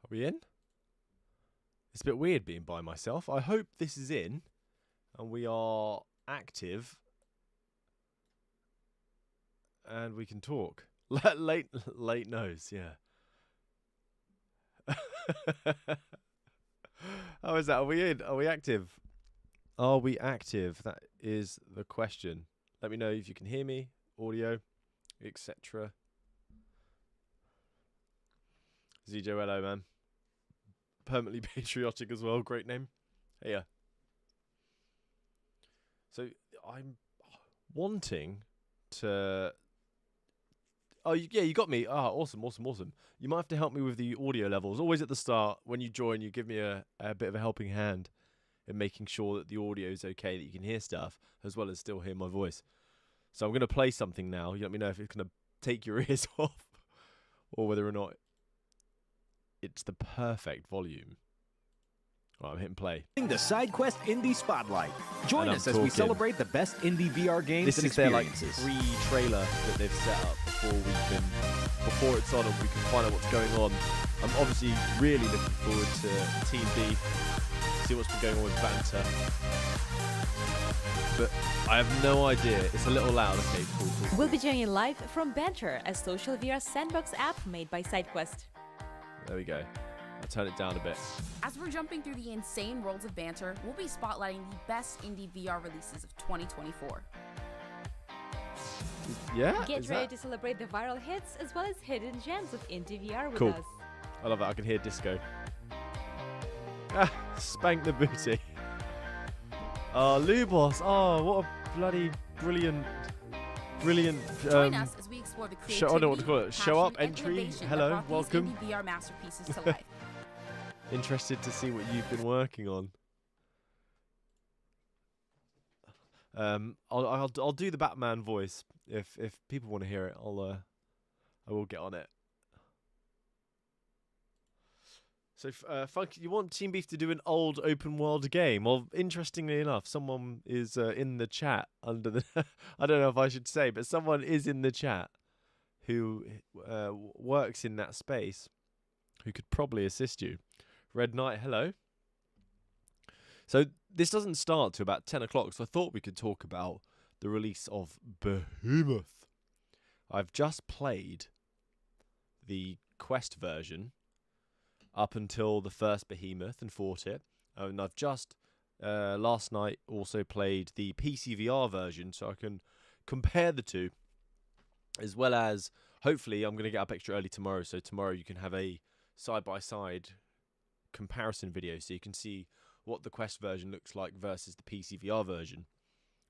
we in? It's a bit weird being by myself. I hope this is in and we are active and we can talk. Late knows, yeah. How is that? Are we in? Are we active? Are we active? That is the question. Let me know if you can hear me, audio, etc. ZJ, hello, man. Permanently patriotic as well. Great name. Hey, yeah. So I'm wanting to. Oh, yeah, you got me. Ah, awesome. You might have to help me with the audio levels. Always at the start, when you join, you give me a bit of a helping hand in making sure that the audio is okay, that you can hear stuff, as well as still hear my voice. So I'm going to play something now. You let me know if it's going to take your ears off or whether or not it's the perfect volume. Right, I'm hitting play. The SideQuest Indie Spotlight. Join us as we celebrate the best indie VR games and experiences. This is their free-trailer that they've set up before it's on and we can find out what's going on. I'm obviously really looking forward to Team Beef, see what's been going on with Banter. But I have no idea. It's a little loud. Okay, cool. We'll be joining live from Banter, a social VR sandbox app made by SideQuest. There we go. I'll turn it down a bit. As we're jumping through the insane worlds of Banter, we'll be spotlighting the best indie VR releases of 2024. Yeah? Get ready to celebrate the viral hits as well as hidden gems of indie VR with cool. us. I love it. I can hear disco. Ah, spank the booty. Oh, Lubos. Oh, what a bloody brilliant. Join us as we explore the creativity, I don't know what to call it. Show up, passion, entry. and Hello, that brought welcome. these indie VR masterpieces to life. Interested to see what you've been working on. I'll do the Batman voice if people want to hear it. I will get on it. So, Funky, you want Team Beef to do an old open world game? Well, interestingly enough, someone is in the chat under the. I don't know if I should say, but someone is in the chat who works in that space, who could probably assist you. Red Knight, hello. So this doesn't start till about 10 o'clock, so I thought we could talk about the release of Behemoth. I've just played the Quest version up until the first Behemoth and fought it. And I've just, last night, also played the PCVR version, so I can compare the two, as well as, hopefully, I'm going to get up extra early tomorrow, so tomorrow you can have a side-by-side comparison video, so you can see what the Quest version looks like versus the PCVR version.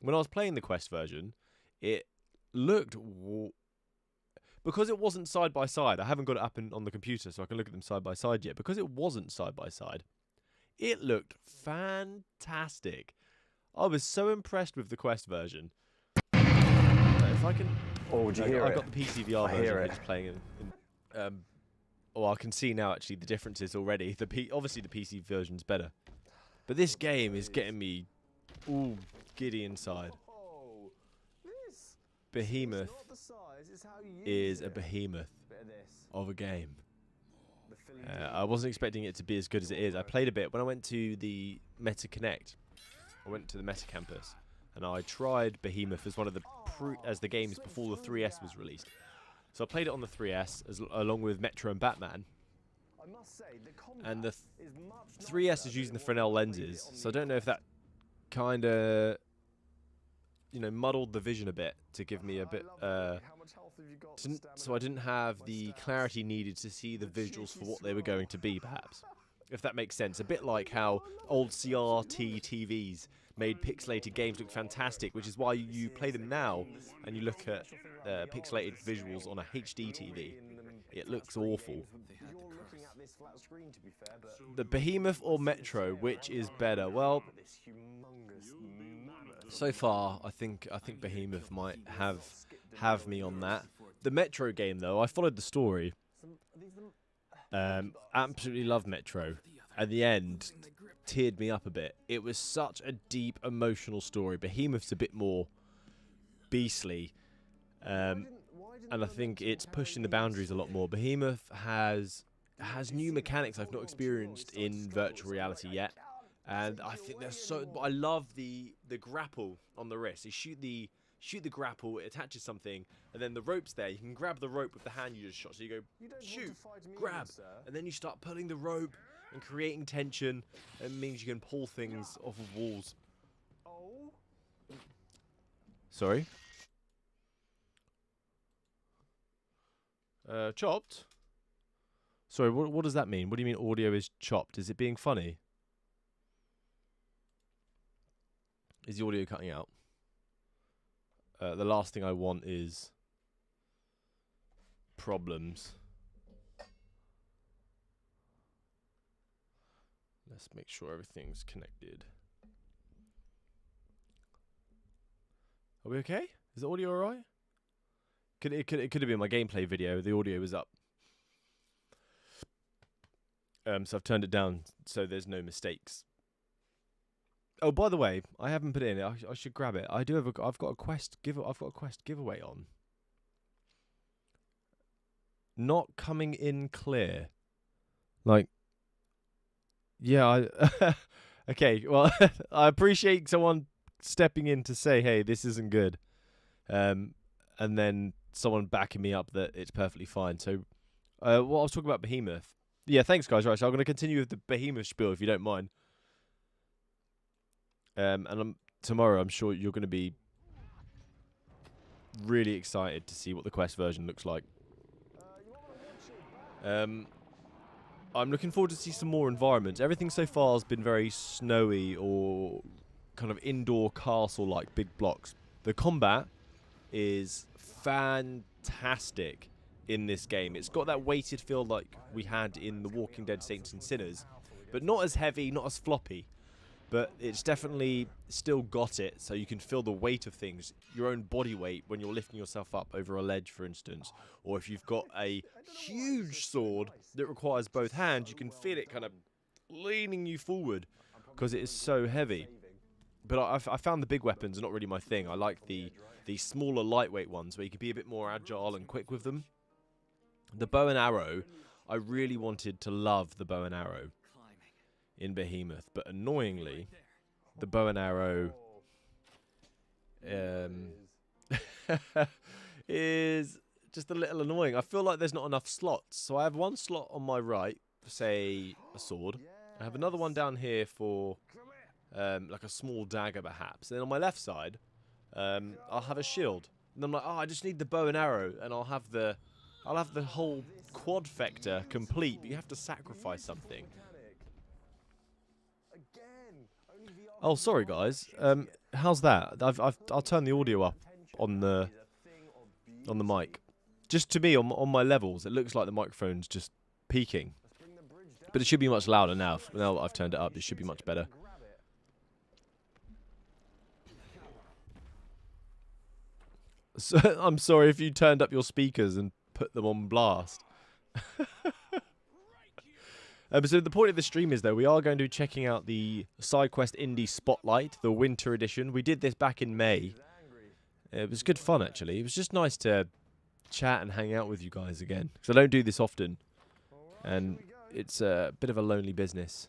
When I was playing the Quest version, it looked... Because it wasn't side-by-side, I haven't got it up on the computer so I can look at them side-by-side yet. Because it wasn't side-by-side, it looked fantastic. I was so impressed with the Quest version. If I can... Oh, would you hear it? I've got the PCVR version it's playing in I can see now actually the differences already. Obviously the PC version's better. But this game is getting me all giddy inside. Behemoth is a behemoth of a game. I wasn't expecting it to be as good as it is. I played a bit when I went to the Meta Connect. I went to the Meta Campus and I tried Behemoth as one of the games before the 3S was released. So I played it on the 3S along with Metro and Batman. And the 3S is using the Fresnel lenses, so I don't know if that kind of muddled the vision a bit to give me a bit so I didn't have the clarity needed to see the visuals for what they were going to be, perhaps, if that makes sense. A bit like how old CRT TVs made pixelated games look fantastic, which is why you play them now and you look at pixelated visuals on a HD TV. It looks awful. The Behemoth or Metro, which is better? Well, so far I think Behemoth might have me on that. The Metro game though, I followed the story. Absolutely loved Metro. At the end, teared me up a bit. It was such a deep emotional story. Behemoth's a bit more beastly. And I think it's pushing the boundaries a lot more. Behemoth has has new mechanics I've not experienced in virtual reality yet. And I think they're so... I love the grapple on the wrist. You shoot the grapple, it attaches something, and then the rope's there. You can grab the rope with the hand you just shot. So you go, shoot, grab, and then you start pulling the rope and creating tension. It means you can pull things off of walls. Sorry? Chopped? Sorry, what does that mean? What do you mean audio is chopped? Is it being funny? Is the audio cutting out? The last thing I want is problems. Let's make sure everything's connected. Are we okay? Is the audio alright? It could have been my gameplay video. The audio was up. So I've turned it down so there's no mistakes. Oh, by the way, I haven't put it in. I should grab it. I've got a quest giveaway on. Not coming in clear. Like, yeah. Okay. Well, I appreciate someone stepping in to say, "Hey, this isn't good," and then someone backing me up that it's perfectly fine. So, what I was talking about Behemoth. Yeah, thanks, guys. Right, so I'm going to continue with the Behemoth spiel if you don't mind. And tomorrow, I'm sure you're going to be really excited to see what the Quest version looks like. I'm looking forward to see some more environments. Everything so far has been very snowy or kind of indoor castle-like big blocks. The combat is fantastic in this game. It's got that weighted feel like we had in The Walking Dead Saints and Sinners, but not as heavy, not as floppy. But it's definitely still got it, so you can feel the weight of things, your own body weight when you're lifting yourself up over a ledge, for instance. Or if you've got a huge sword that requires both hands, you can feel it kind of leaning you forward because it is so heavy. But I found the big weapons are not really my thing. I like the smaller, lightweight ones where you can be a bit more agile and quick with them. The bow and arrow, I really wanted to love the bow and arrow in Behemoth, but annoyingly, the bow and arrow is just a little annoying. I feel like there's not enough slots. So I have one slot on my right for, say, a sword. I have another one down here for like a small dagger, perhaps. And then on my left side, I'll have a shield. And I'm like, oh, I just need the bow and arrow, and I'll have the whole quadfecta complete. But you have to sacrifice something. Oh, sorry, guys. How's that? I'll turn the audio up on the mic. Just to me, on my levels, it looks like the microphone's just peaking. But it should be much louder now. Now that I've turned it up, it should be much better. So, I'm sorry if you turned up your speakers and put them on blast. So the point of the stream is, though, we are going to be checking out the SideQuest Indie Spotlight, the winter edition. We did this back in May. It was good fun, actually. It was just nice to chat and hang out with you guys again, because I don't do this often, and it's a bit of a lonely business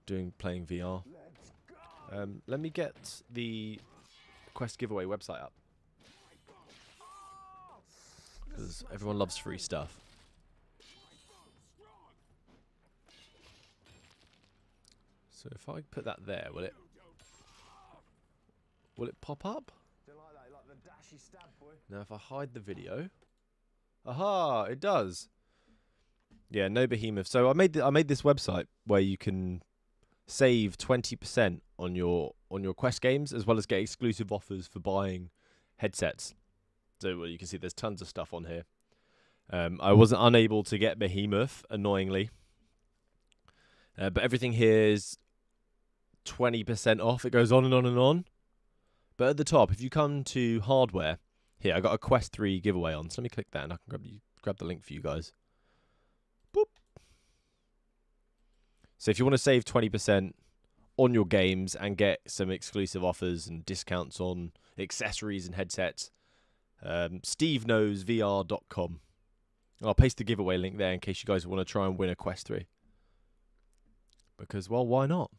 playing VR. Let me get the Quest giveaway website up, because everyone loves free stuff. So if I put that there, will it pop up? Now if I hide the video, aha, it does. Yeah, no Behemoth. So I made this website where you can save 20% on your Quest games, as well as get exclusive offers for buying headsets. So well, you can see there's tons of stuff on here. I wasn't unable to get Behemoth, annoyingly, but everything here is 20% off. It goes on and on and on. But at the top, if you come to hardware, here I got a Quest 3 giveaway on. So let me click that and I can grab the link for you guys. Boop. So if you want to save 20% on your games and get some exclusive offers and discounts on accessories and headsets, SteveKnowsVR.com. I'll paste the giveaway link there in case you guys want to try and win a Quest 3. Because, well, why not?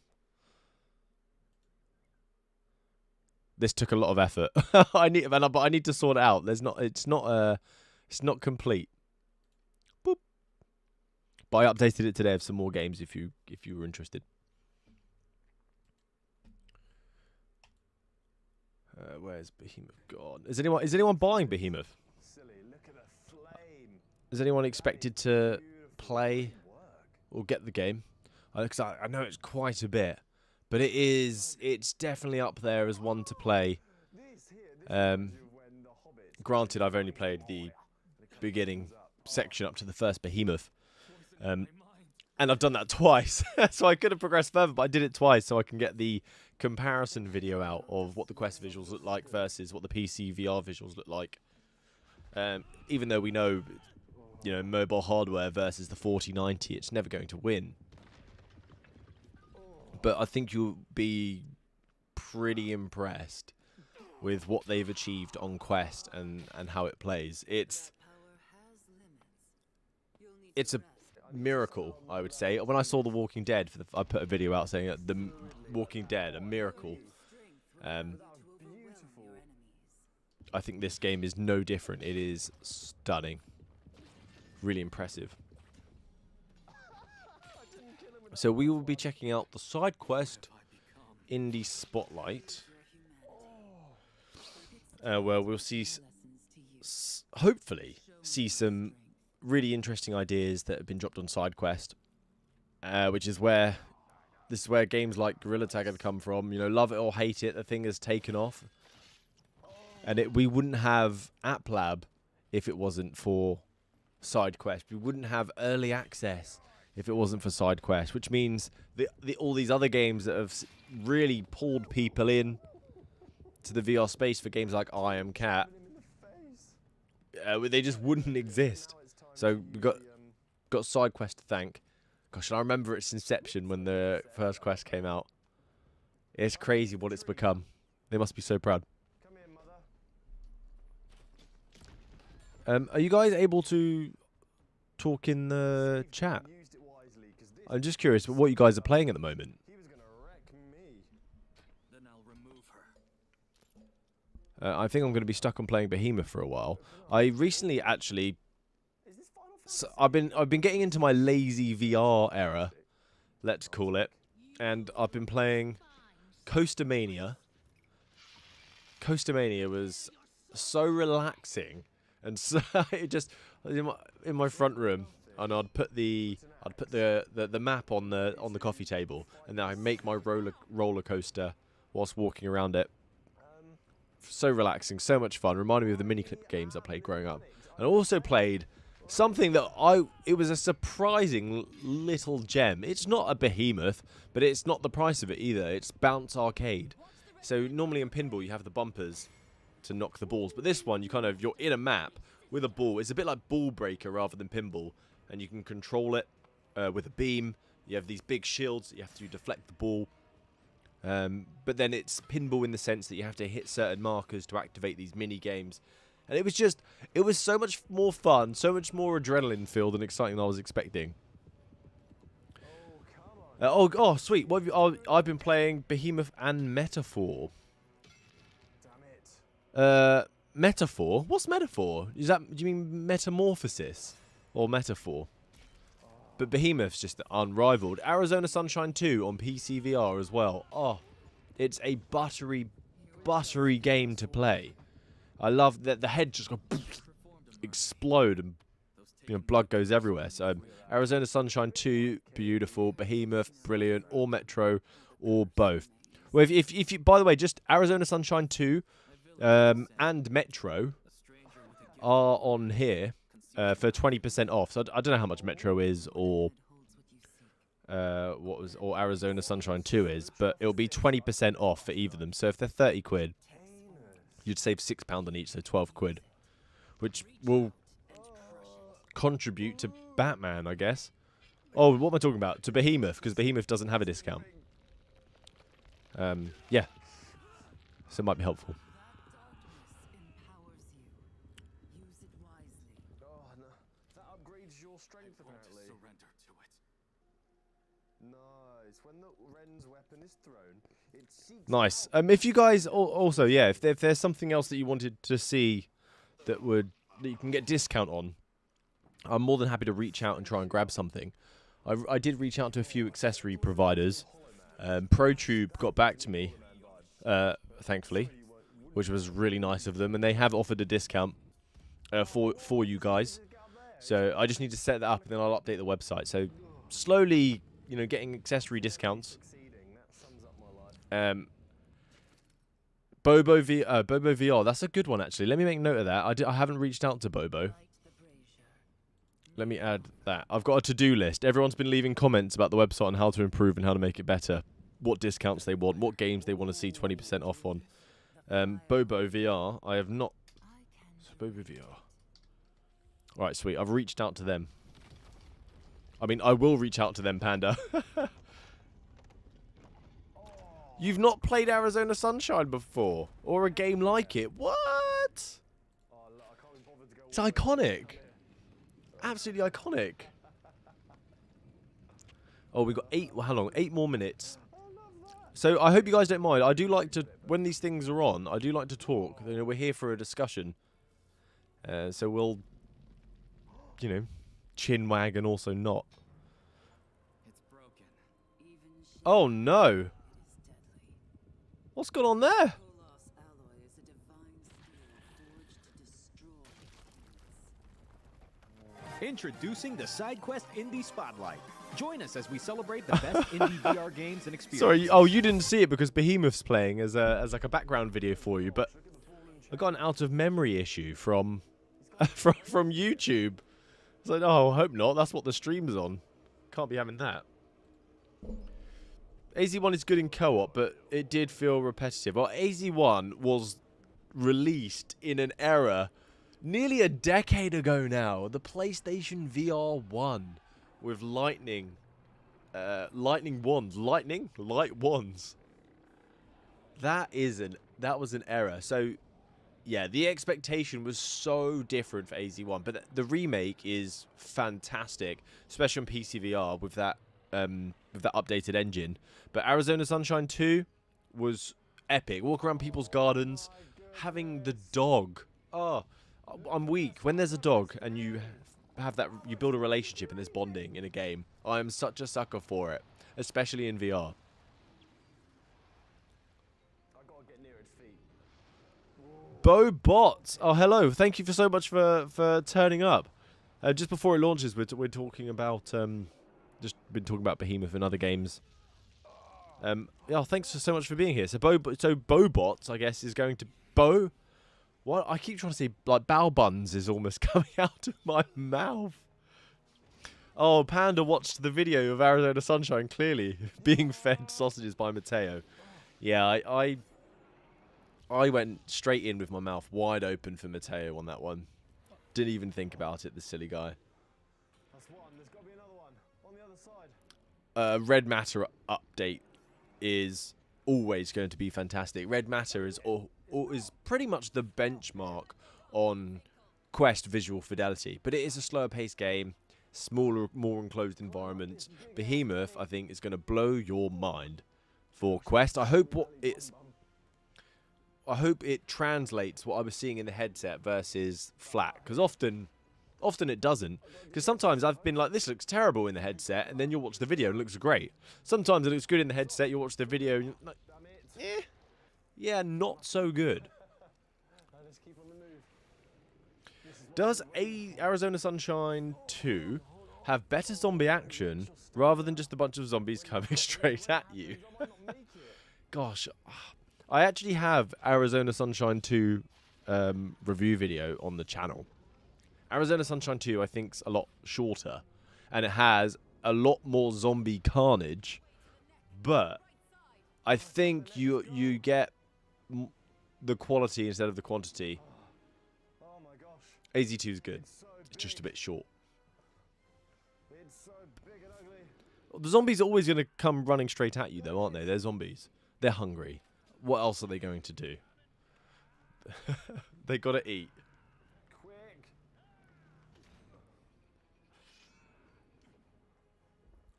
This took a lot of effort. but I need to sort it out. It's not complete. Boop. But I updated it today of some more games if you were interested. Where's Behemoth gone? Is anyone buying Behemoth? Is anyone expected to play or get the game? Because I know it's quite a bit, but it's definitely up there as one to play. Granted, I've only played the beginning section up to the first Behemoth, and I've done that twice, so I could have progressed further, but I did it twice so I can get the comparison video out of what the Quest visuals look like versus what the PC VR visuals look like. Even though we know, mobile hardware versus the 4090, it's never going to win. But I think you'll be pretty impressed with what they've achieved on Quest and how it plays. It's a miracle, I would say. When I saw The Walking Dead, I put a video out saying that The Walking Dead, a miracle. I think this game is no different. It is stunning. Really impressive. So we will be checking out the SideQuest Indie Spotlight, where we'll see, hopefully, see some really interesting ideas that have been dropped on SideQuest, which is where games like Gorilla Tag have come from. Love it or hate it, the thing has taken off, and we wouldn't have App Lab if it wasn't for SideQuest. We wouldn't have early access if it wasn't for SideQuest, which means all these other games that have really pulled people in to the VR space for games like I Am Cat, they just wouldn't exist. So we've got SideQuest to thank. Gosh, I remember its inception when the first Quest came out. It's crazy what it's become. They must be so proud. Are you guys able to talk in the chat? I'm just curious what you guys are playing at the moment. I think I'm going to be stuck on playing Behemoth for a while. I recently actually, I've been getting into my lazy VR era, let's call it, and I've been playing Coaster Mania. Coaster Mania was so relaxing, and so it just in my front room, and I'd put the map on the coffee table, and then I make my roller coaster whilst walking around it. So relaxing, so much fun. Reminded me of the mini clip games I played growing up. And I also played something that it was a surprising little gem. It's not a Behemoth, but it's not the price of it either. It's Bounce Arcade. So normally in pinball you have the bumpers to knock the balls, but this one you're in a map with a ball. It's a bit like Ball Breaker rather than pinball, and you can control it with a beam. You have these big shields that you have to deflect the ball. But then it's pinball in the sense that you have to hit certain markers to activate these mini games. And it was so much more fun, so much more adrenaline filled and exciting than I was expecting. Oh, sweet. What have I've been playing Behemoth and Metaphor. Metaphor? What's Metaphor? Do you mean Metamorphosis? Or Metaphor? But Behemoth's just unrivaled. Arizona Sunshine 2 on PC VR as well. Oh, it's a buttery game to play. I love that the head just explode and blood goes everywhere. So Arizona Sunshine 2, beautiful. Behemoth, brilliant. Or Metro, or both. Well, if you, by the way, just Arizona Sunshine 2 and Metro are on here. For 20% off. So I don't know how much Metro is or Arizona Sunshine 2 is, but it'll be 20% off for either of them. So if they're 30 quid, you'd save £6 on each, so 12 quid, which will contribute to Batman, I guess. Oh, what am I talking about? To Behemoth, because Behemoth doesn't have a discount. Yeah. So it might be helpful. strength, apparently. Surrender to it. Nice. When the Ren's weapon is thrown, it seeks. Nice. If you guys also, yeah, if there's something else that you wanted to see that you can get discount on, I'm more than happy to reach out and try and grab something. I did reach out to a few accessory providers. ProTube got back to me, thankfully, which was really nice of them, and they have offered a discount for you guys. So I just need to set that up, and then I'll update the website. So slowly, you know, getting accessory discounts. Bobo VR, that's a good one actually. Let me make note of that. I haven't reached out to Bobo. Let me add that. I've got a to-do list. Everyone's been leaving comments about the website and how to improve and how to make it better. What discounts they want, what games they want to see 20% off on. Bobo VR, I have not. So Bobo VR. Alright, sweet. I've reached out to them. I mean, I will reach out to them, Panda. You've not played Arizona Sunshine before? Or a game like it? What? It's iconic. Absolutely iconic. Oh, we've got 8 more minutes. So I hope you guys don't mind. I do like to, when these things are on, I do like to talk. You know, we're here for a discussion. So we'll, you know, chinwag and also not. Oh no! What's going on there? Introducing the SideQuest Indie Spotlight. Join us as we celebrate the best indie VR games and experiences. Sorry, oh, you didn't see it because Behemoth's playing as like a background video for you, but I got an out of memory issue from YouTube. It's like, oh, I hope not. That's what the stream's on. Can't be having that. AZ1 is good in co-op, but it did feel repetitive. Well, AZ1 was released in an era nearly a decade ago now. The PlayStation VR 1 with light wands. That was an error. So yeah, the expectation was so different for AZ1, but the remake is fantastic, especially on PC VR with that updated engine. But Arizona Sunshine 2 was epic. Walk around people's gardens, having the dog. Oh, I'm weak. When there's a dog and you have that, you build a relationship and there's bonding in a game. I am such a sucker for it, especially in VR. Bo Bots. Oh, hello. Thank you so much for turning up. Just before it launches, we're talking about just been talking about Behemoth and other games. Yeah, thanks so much for being here. So Bobots, I guess, is going to Bo. What I keep trying to say, like bow buns, is almost coming out of my mouth. Oh, Panda watched the video of Arizona Sunshine, clearly being fed sausages by Mateo. Yeah, I went straight in with my mouth wide open for Mateo on that one. Didn't even think about it, the silly guy. That's one. There's got to be another one on the other side. Red Matter update is always going to be fantastic. Red Matter is pretty much the benchmark on Quest visual fidelity, but it is a slower paced game, smaller, more enclosed environments. Behemoth, I think, is going to blow your mind for Quest. I hope it translates what I was seeing in the headset versus flat, because often it doesn't. Because sometimes I've been like, this looks terrible in the headset, and then you'll watch the video and it looks great. Sometimes it looks good in the headset, you'll watch the video and you're like, yeah, not so good. Does Arizona Sunshine 2 have better zombie action rather than just a bunch of zombies coming straight at you? Gosh, I actually have Arizona Sunshine 2 review video on the channel. Arizona Sunshine 2, I think, is a lot shorter, and it has a lot more zombie carnage, but I think you get the quality instead of the quantity. Oh my gosh. AZ2 is good. It's just a bit short. It's so big and ugly. The zombies are always going to come running straight at you, though, aren't they? They're zombies. They're hungry. What else are they going to do? They got to eat. Quick.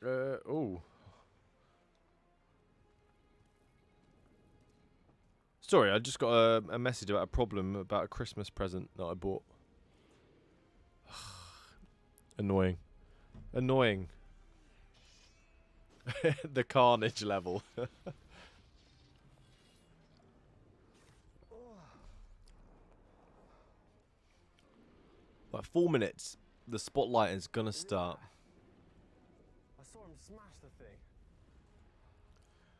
Oh. Sorry, I just got a message about a problem about a Christmas present that I bought. Annoying. Annoying. The carnage level. Like 4 minutes, the spotlight is gonna start. I saw him smash the thing.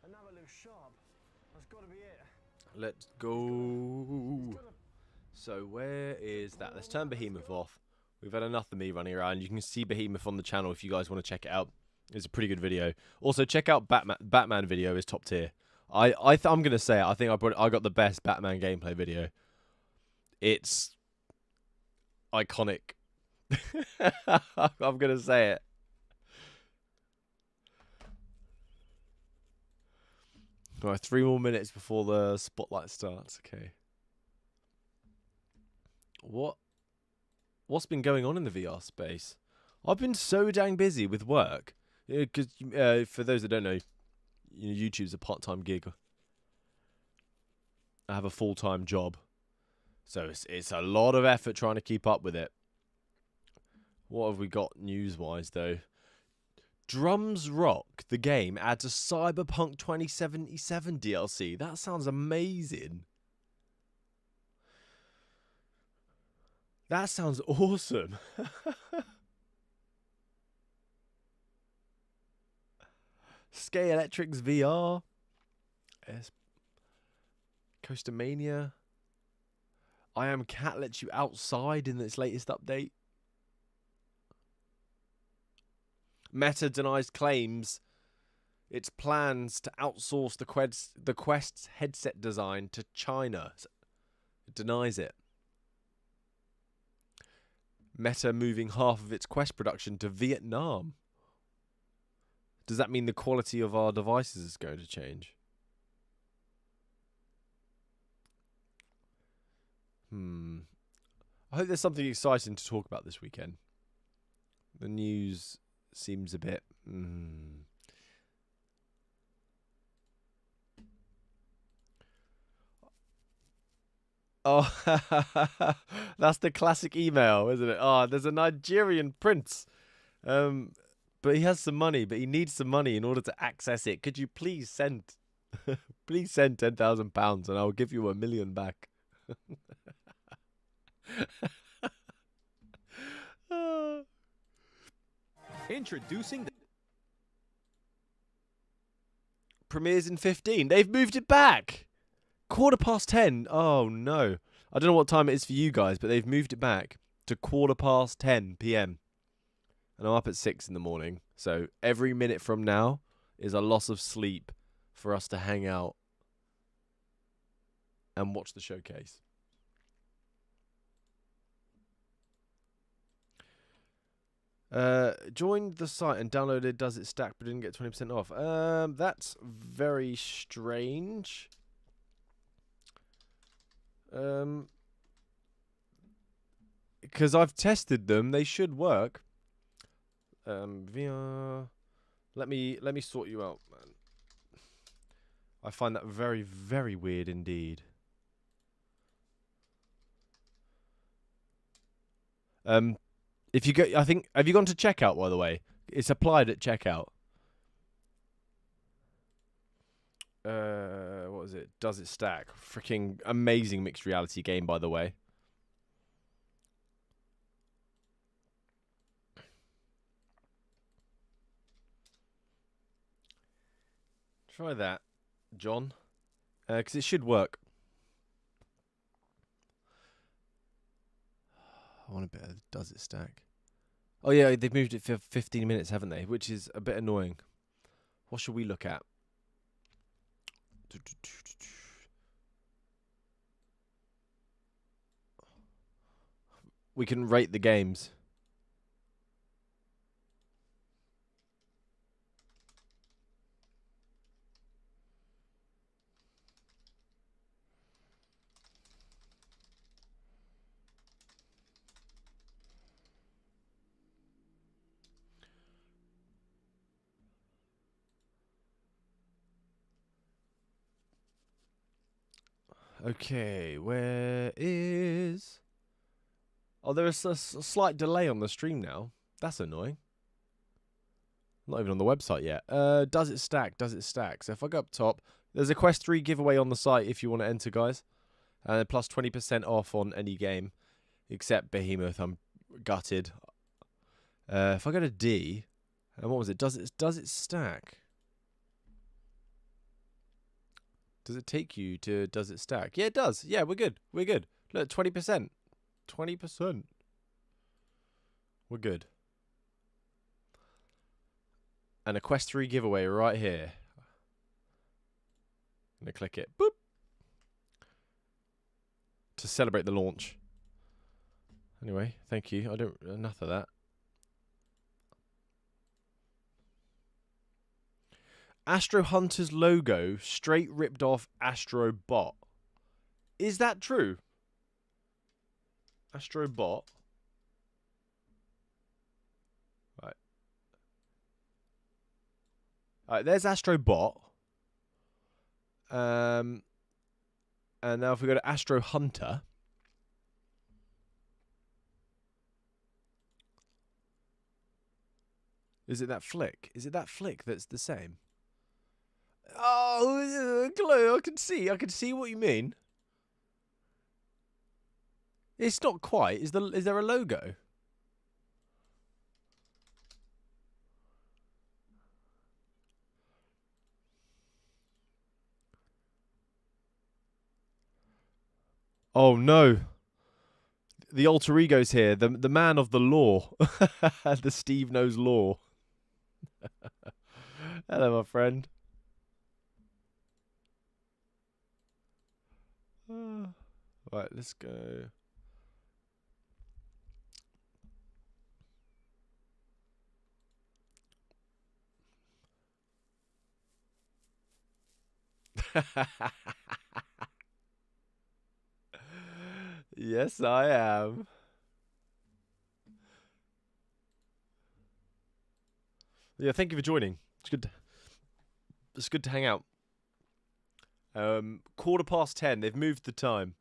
And now it looks sharp. That's got to be it. Let's go. So where is that? Let's turn Behemoth off. We've had enough of me running around. You can see Behemoth on the channel if you guys want to check it out. It's a pretty good video. Also, check out Batman video is top tier. I'm gonna say it. I think I got the best Batman gameplay video. It's iconic. I'm gonna say it. All right, 3 more minutes before the spotlight starts. Okay. What's been going on in the VR space? I've been so dang busy with work. Because for those that don't know, YouTube's a part-time gig. I have a full-time job, so it's a lot of effort trying to keep up with it. What have we got news-wise though? Drums Rock, the game, adds a Cyberpunk 2077 DLC. That sounds amazing. That sounds awesome. Skate Electrics VR. Coastamania. I Am Cat lets you outside in its latest update. Meta denies claims its plans to outsource the Quest's headset design to China. It denies it. Meta moving half of its Quest production to Vietnam. Does that mean the quality of our devices is going to change? I hope there's something exciting to talk about this weekend. The news seems a bit... Oh, that's the classic email, isn't it? Oh, there's a Nigerian prince. But he has some money, but he needs some money in order to access it. Could you please send please send £10,000 and I'll give you $1 million back. Introducing the Premieres in 15. They've moved it back. 10:15. Oh no. I don't know what time it is for you guys, but they've moved it back to 10:15 p.m. And I'm up at 6 in the morning. So every minute from now is a loss of sleep for us to hang out and watch the showcase. Joined the site and downloaded Does It Stack but didn't get 20% off. That's very strange. Because I've tested them, they should work. VR. Let me sort you out, man. I find that very, very weird indeed. If you go, I think, have you gone to checkout, by the way? It's applied at checkout. What was it? Does It Stack? Freaking amazing mixed reality game, by the way. Try that, John. Because it should work. I want a bit of Does It Stack? Oh yeah, they've moved it for 15 minutes, haven't they? Which is a bit annoying. What should we look at? We can rate the games. Okay, where is... Oh, there is a slight delay on the stream now. That's annoying. Not even on the website yet. Does it stack? Does it stack? So if I go up top, there's a Quest 3 giveaway on the site if you want to enter, guys. And plus 20% off on any game. Except Behemoth. I'm gutted. If I go to D... And what was it? Does it stack? Does it take you to... Does it stack? Yeah, it does. Yeah, we're good. We're good. Look, 20%. 20%. We're good. And a Quest 3 giveaway right here. I'm going to click it. Boop. To celebrate the launch. Anyway, thank you. I don't... Enough of that. Astro Hunter's logo straight ripped off Astro Bot. Is that true? Astro Bot. Right. Alright, there's Astro Bot. And now if we go to Astro Hunter. Is it that flick? Is it that flick that's the same? Oh, Chloe, I can see what you mean. It's not quite. Is there a logo? Oh no. The alter ego's here. The man of the law. The SteveKnows law. Hello, my friend. Right, let's go. Yes, I am. Yeah, thank you for joining. It's good to hang out. 10:15. They've moved the time,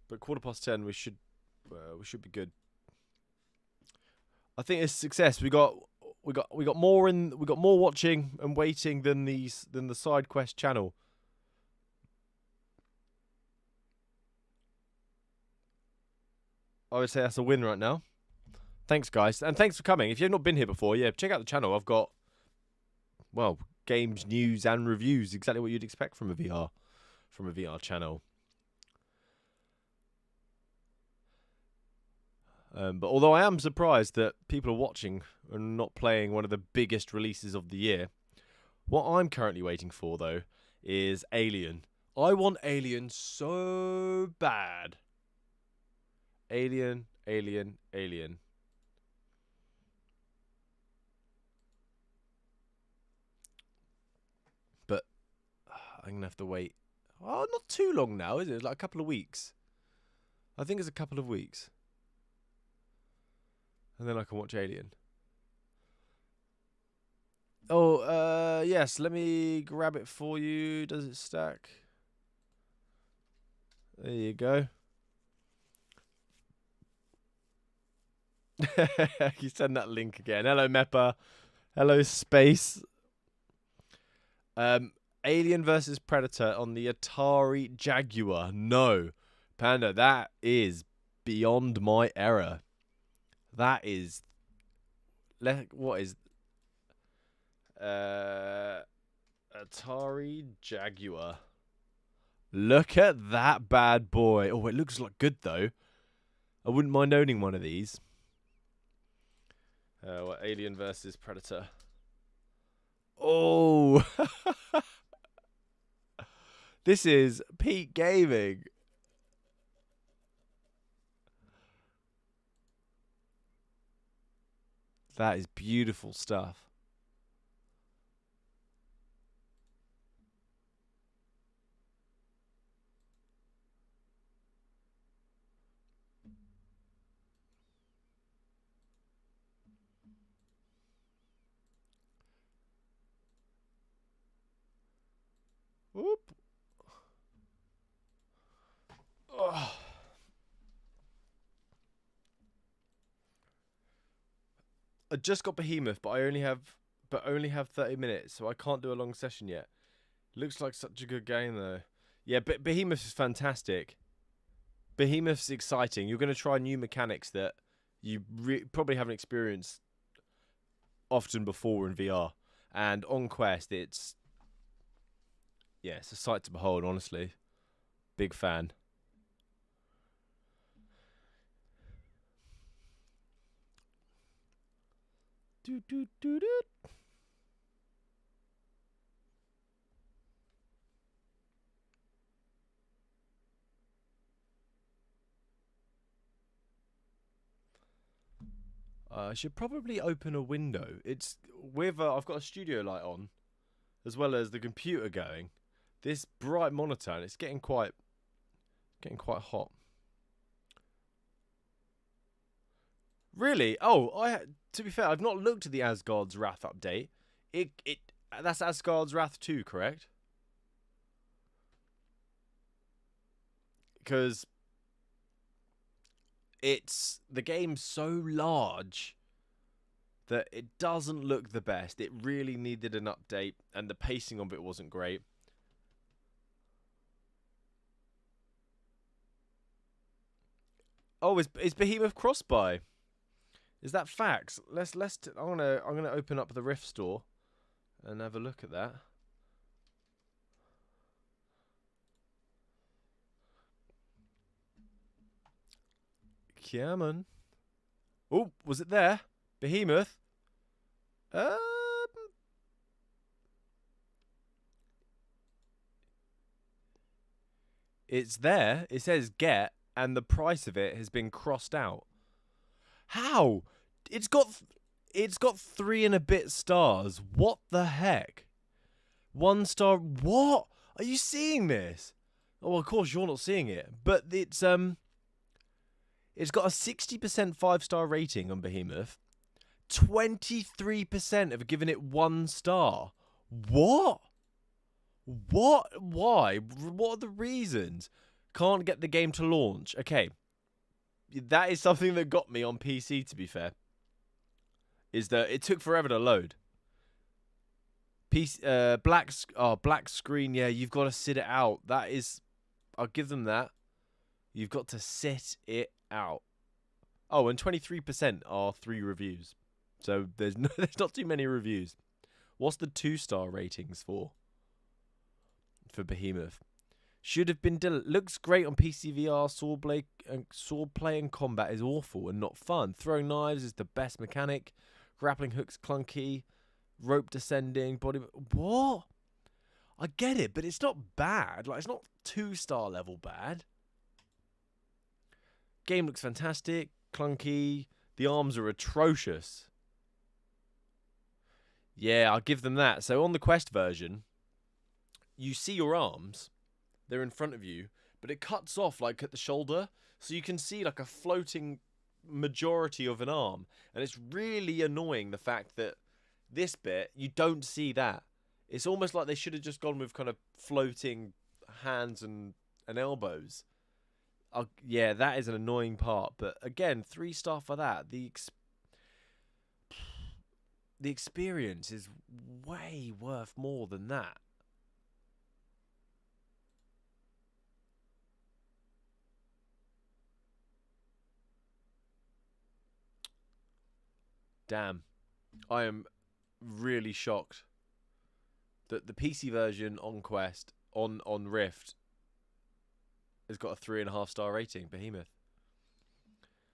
but 10:15 we should be good. I think it's a success. We got more watching and waiting than the SideQuest channel. I would say that's a win right now. Thanks, guys, and thanks for coming. If you've not been here before, yeah, check out the channel. I've got, well, games, news, and reviews. Exactly what you'd expect from a VR channel. But although I am surprised that people are watching and not playing one of the biggest releases of the year, what I'm currently waiting for, though, is Alien. I want Alien so bad. Alien, Alien, Alien. But I'm going to have to wait. Oh, not too long now, is it? It's like a couple of weeks. I think it's a couple of weeks. And then I can watch Alien. Oh, yes. Let me grab it for you. Does it stack? There you go. You send that link again. Hello, Meppa. Hello, Space. Alien versus Predator on the Atari Jaguar. No. Panda, that is beyond my era. That is... What is... Atari Jaguar. Look at that bad boy. Oh, it looks like good, though. I wouldn't mind owning one of these. Alien versus Predator. Oh! This is peak gaming. That is beautiful stuff. Whoop. I just got Behemoth, but I only have 30 minutes, so I can't do a long session yet. Looks like such a good game though. Yeah, but Behemoth is fantastic. Behemoth's exciting. You're going to try new mechanics that you probably haven't experienced often before in VR. And on Quest, it's a sight to behold, honestly. Big fan. Do do do do. I should probably open a window. It's with I've got a studio light on, as well as the computer going. This bright monitor, and it's getting quite hot. Really? Oh, to be fair, I've not looked at the Asgard's Wrath update. That's Asgard's Wrath 2, correct? Because the game's so large that it doesn't look the best. It really needed an update, and the pacing of it wasn't great. Oh, is Behemoth cross-buy? Is that facts? I'm gonna open up the Rift store and have a look at that. Come on. Oh, was it there? Behemoth? It's there. It says get, and the price of it has been crossed out. How? It's got 3 and a bit stars. What the heck? 1 star. What? Are you seeing this? Oh, well, of course you're not seeing it, but it's got a 60% 5-star rating on Behemoth. 23% have given it 1 star. What? What? Why? What are the reasons? Can't get the game to launch. Okay. That is something that got me on PC, to be fair. Is that it took forever to load. Black screen, yeah, you've got to sit it out. That is, I'll give them that. You've got to sit it out. Oh, and 23% are 3 reviews. So there's not too many reviews. What's the 2-star ratings for Behemoth? Should have been looks great on PC VR. Swordplay and combat is awful and not fun. Throwing knives is the best mechanic. Grappling hooks clunky. Rope descending. Body. What? I get it, but it's not bad. Like, it's not 2-star level bad. Game looks fantastic. Clunky. The arms are atrocious. Yeah, I'll give them that. So on the Quest version, you see your arms. They're in front of you, but it cuts off like at the shoulder, so you can see like a floating majority of an arm, and it's really annoying the fact that this bit you don't see that. It's almost like they should have just gone with kind of floating hands and elbows. Yeah, that is an annoying part, but again, 3-star for that. The experience is way worth more than that. Damn. I am really shocked that the PC version on Quest, on Rift, has got a 3.5-star rating. Behemoth.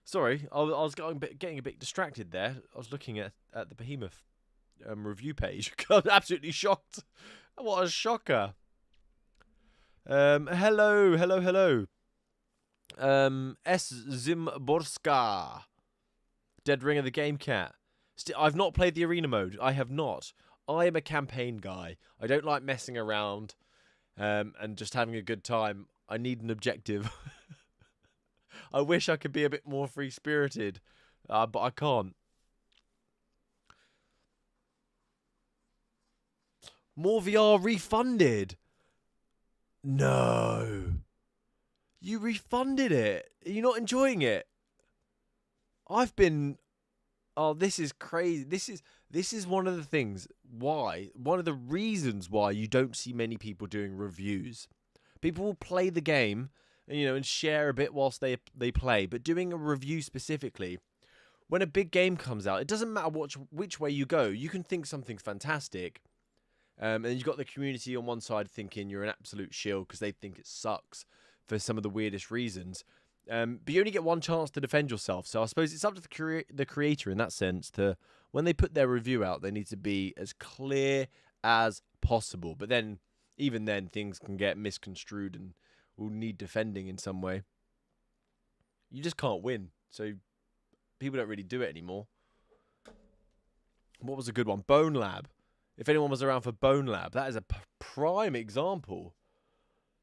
Sorry, I was getting a bit distracted there. I was looking at the Behemoth review page. I'm absolutely shocked. What a shocker. Hello. S. Zimborska. Dead Ring of the Game Cat. I've not played the arena mode. I have not. I am a campaign guy. I don't like messing around and just having a good time. I need an objective. I wish I could be a bit more free-spirited, but I can't. More VR refunded. No. You refunded it. Are you not enjoying it? I've been Oh, this is crazy. This is one of the things one of the reasons why you don't see many people doing reviews. People will play the game, and share a bit whilst they play, but doing a review specifically, when a big game comes out, it doesn't matter which way you go. You can think something's fantastic, and you've got the community on one side thinking you're an absolute shill because they think it sucks for some of the weirdest reasons. But you only get one chance to defend yourself. So I suppose it's up to the creator in that sense to, when they put their review out, they need to be as clear as possible. But then, even then, things can get misconstrued and will need defending in some way. You just can't win. So people don't really do it anymore. What was a good one? Bone Lab. If anyone was around for Bone Lab, that is a prime example.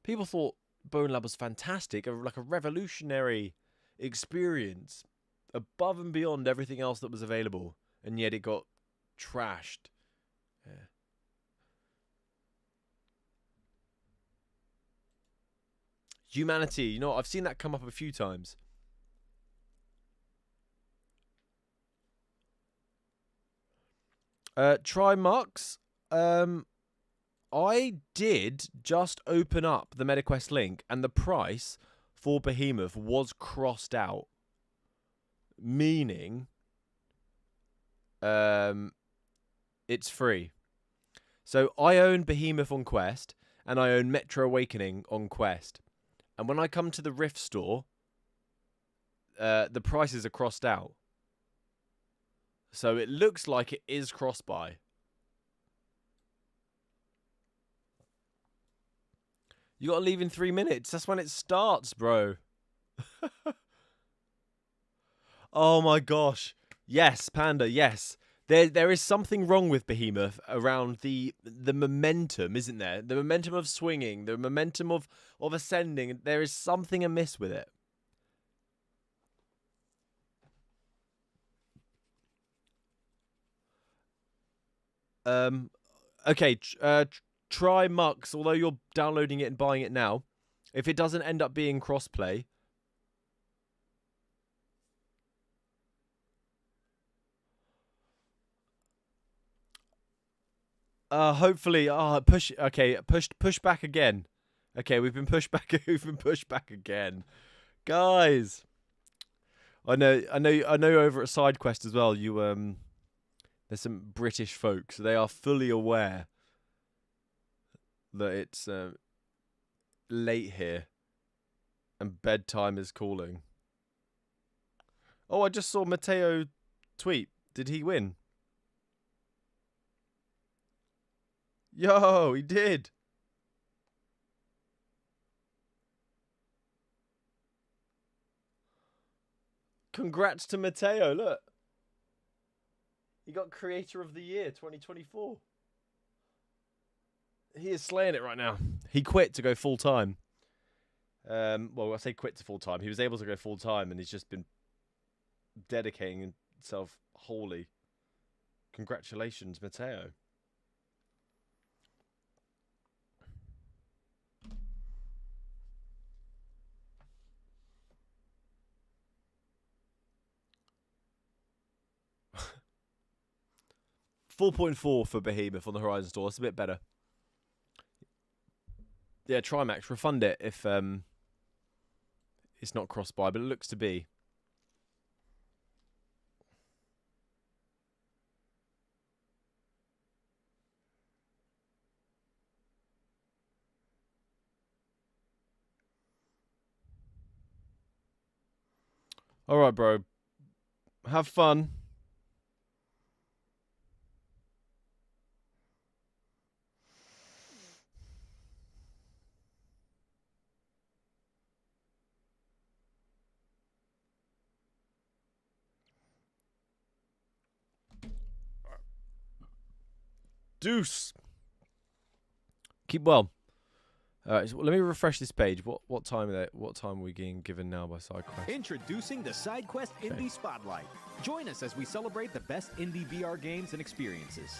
People thought Bone Lab was fantastic, like a revolutionary experience, above and beyond everything else that was available, and yet it got trashed. Yeah. Humanity, I've seen that come up a few times. Try Mux. I did just open up the MetaQuest link, and the price for Behemoth was crossed out, meaning it's free. So I own Behemoth on Quest, and I own Metro Awakening on Quest. And when I come to the Rift store, the prices are crossed out. So it looks like it is cross-buy. You gotta leave in 3 minutes. That's when it starts, bro. Oh my gosh. Yes, Panda, yes. There is something wrong with Behemoth around the momentum, isn't there? The momentum of swinging, the momentum of ascending. There is something amiss with it. Okay, try Mux, although you're downloading it and buying it now. If it doesn't end up being crossplay, hopefully, push back again. Okay, we've been pushed back. We've been pushed back again, guys. I know. Over at SideQuest as well, there's some British folks. They are fully aware that it's late here and bedtime is calling. Oh, I just saw Matteo tweet. Did he win? Yo, he did. Congrats to Matteo, look. He got Creator of the Year 2024. He is slaying it right now. He quit to go full time. Well, I say quit to full time. He was able to go full time, and he's just been dedicating himself wholly. Congratulations, Matteo. $4.4 for Behemoth on the Horizon store. It's a bit better. Yeah, Trimax, refund it if it's not cross-buy, but it looks to be. All right, bro. Have fun. Deuce. Keep well. So let me refresh this page. What time are they? What time are we getting given now by SideQuest? Introducing the SideQuest Indie Spotlight. Join us as we celebrate the best indie VR games and experiences.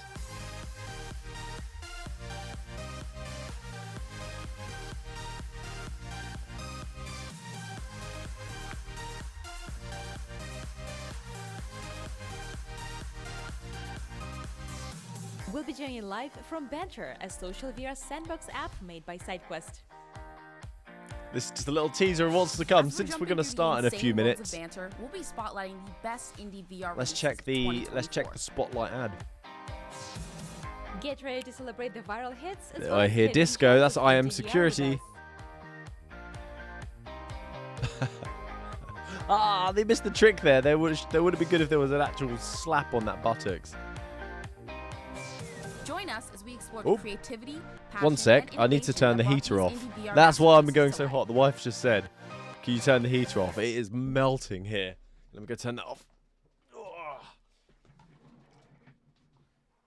We'll be joining you live from Banter, a social VR sandbox app made by SideQuest. This is just a little teaser of what's to come. As we're Since we're jumping going to through the start in a insane few worlds minutes, of Banter, we'll be spotlighting the best indie VR let's releases check of the 2024. spotlight ad. Get ready to celebrate the viral hits. As I hear hidden disco, gems that's of I Am indie VR Security. with us. Ah, they missed the trick there. They would have been good if there was an actual slap on that buttocks. Join us as we explore Oh. the creativity, passion, One sec, and I need to innovation turn the that brought heater these off. indie VR That's why I'm masterpieces going to so life. hot. The wife just said, "Can you turn the heater off? It is melting here." Let me go turn that off. Ugh.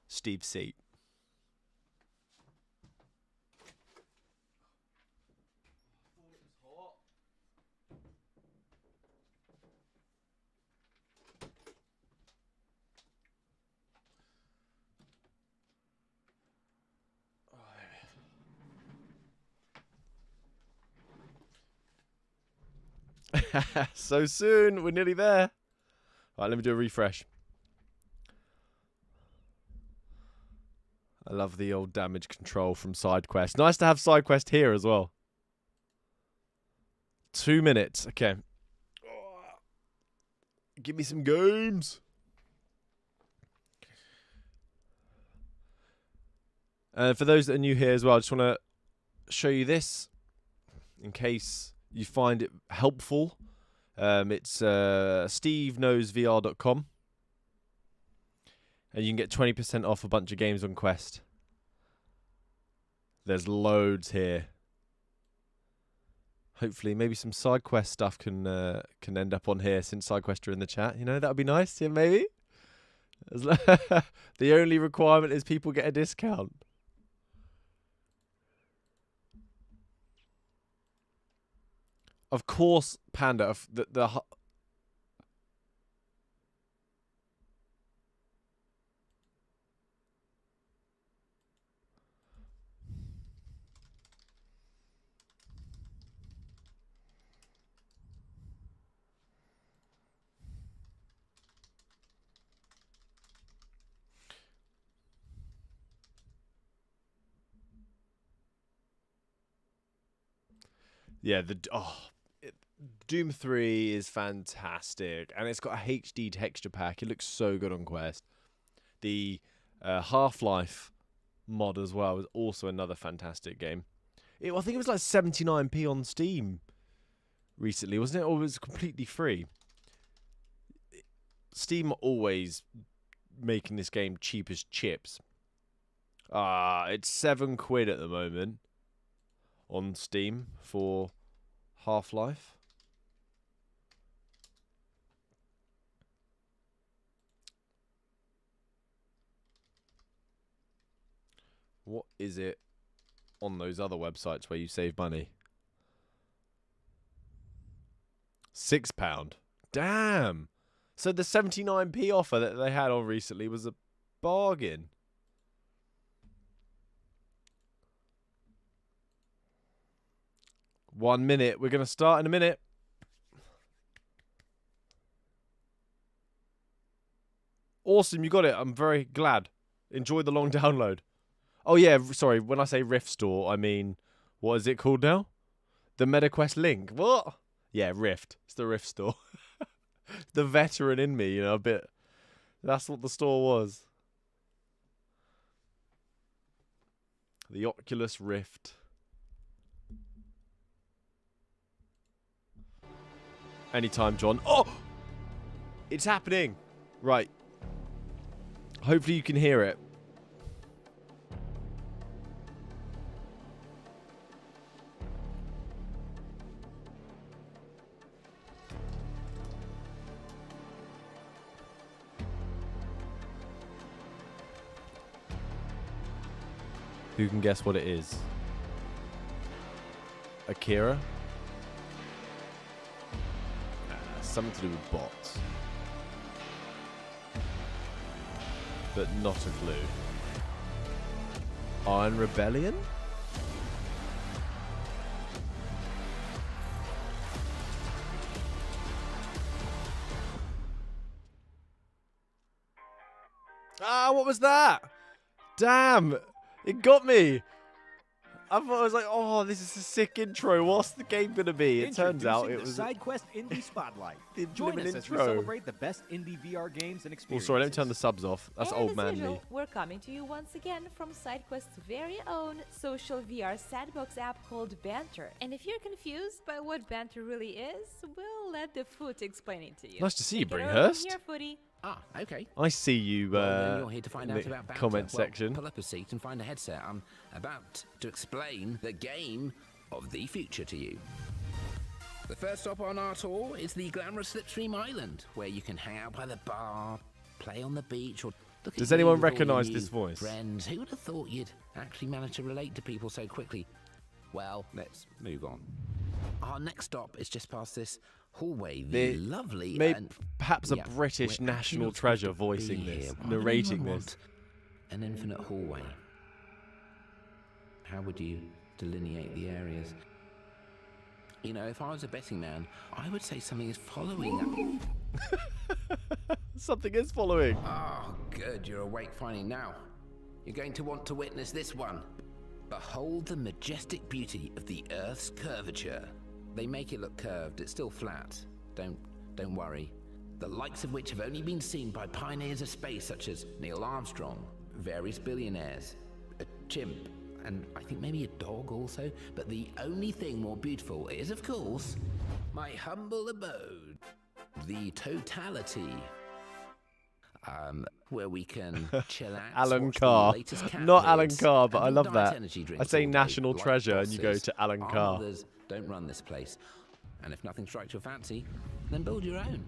Steve's seat. So soon, we're nearly there. All right, let me do a refresh. I love the old damage control from SideQuest. Nice to have SideQuest here as well. 2 minutes. Okay. Give me some games. For those that are new here as well, I just want to show you this in case you find it helpful. It's SteveKnowsVR.com. And you can get 20% off a bunch of games on Quest. There's loads here. Hopefully, maybe some SideQuest stuff can end up on here since SideQuest are in the chat. You know, that would be nice. Yeah, maybe. The only requirement is people get a discount. Of course, Panda. Yeah, Doom 3 is fantastic, and it's got a HD texture pack. It looks so good on Quest. The Half-Life mod as well was also another fantastic game. I think it was like 79p on Steam recently, wasn't it? Or it was completely free. Steam are always making this game cheap as chips. It's £7 at the moment on Steam for Half-Life. What is it on those other websites where you save money? £6. Damn. So the 79p offer that they had on recently was a bargain. One minute. We're going to start in a minute. Awesome, you got it. I'm very glad. Enjoy the long download. Oh, yeah, sorry. When I say Rift Store, I mean, what is it called now? The MetaQuest link. What? Yeah, Rift. It's the Rift Store. The veteran in me, a bit. That's what the store was. The Oculus Rift. Anytime, John. Oh! It's happening. Right. Hopefully you can hear it. Who can guess what it is? Akira? Something to do with bots. But not a clue. Iron Rebellion? What was that? Damn! It got me! I thought I was like, oh, this is a sick intro. What's the game gonna be? It turns out it was the SideQuest Indie Spotlight. Didn't Join have an us as we intro. celebrate the best indie VR games and Oh, experiences. sorry, let me turn the subs off. That's And old as manly. usual, we're coming to you once again from SideQuest's very own social VR sandbox app called Banter. And if you're confused by what Banter really is, we'll let the Foot explain it to you. Nice to see you, Take it over Bringhurst. Here, Footy. Ah, okay. I see you Well, then you're here to in find out the about Banter. comment Well, section. pull up a seat and find a headset. I'm about to explain the game of the future to you. The first stop on our tour is the glamorous Slipstream Island, where you can hang out by the bar, play on the beach, or look at Does you anyone with all your recognise new this voice? Friends, who would have thought you'd actually manage to relate to people so quickly? Well, let's move on. Our next stop is just past this hallway. The lovely, Perhaps a yeah, British we're actually national not supposed treasure to be voicing this, here. Why would narrating anyone this. want an infinite hallway. How would you delineate the areas? You know, if I was a betting man, I would say something is following that. Something is following. Oh, good, you're awake finally now. You're going to want to witness this one. Behold the majestic beauty of the Earth's curvature. They make it look curved, it's still flat. Don't worry. The likes of which have only been seen by pioneers of space such as Neil Armstrong, various billionaires, a chimp, and I think maybe a dog also. But the only thing more beautiful is, of course, my humble abode. The totality. Where we can chillax. Alan watch the Carr. latest cat Not Alan vids, Carr, but and I do love diet that. energy I drinks say all day, national like treasure and you go bosses. to Alan Our Carr. mothers don't run this place. And if nothing strikes your fancy, then build your own.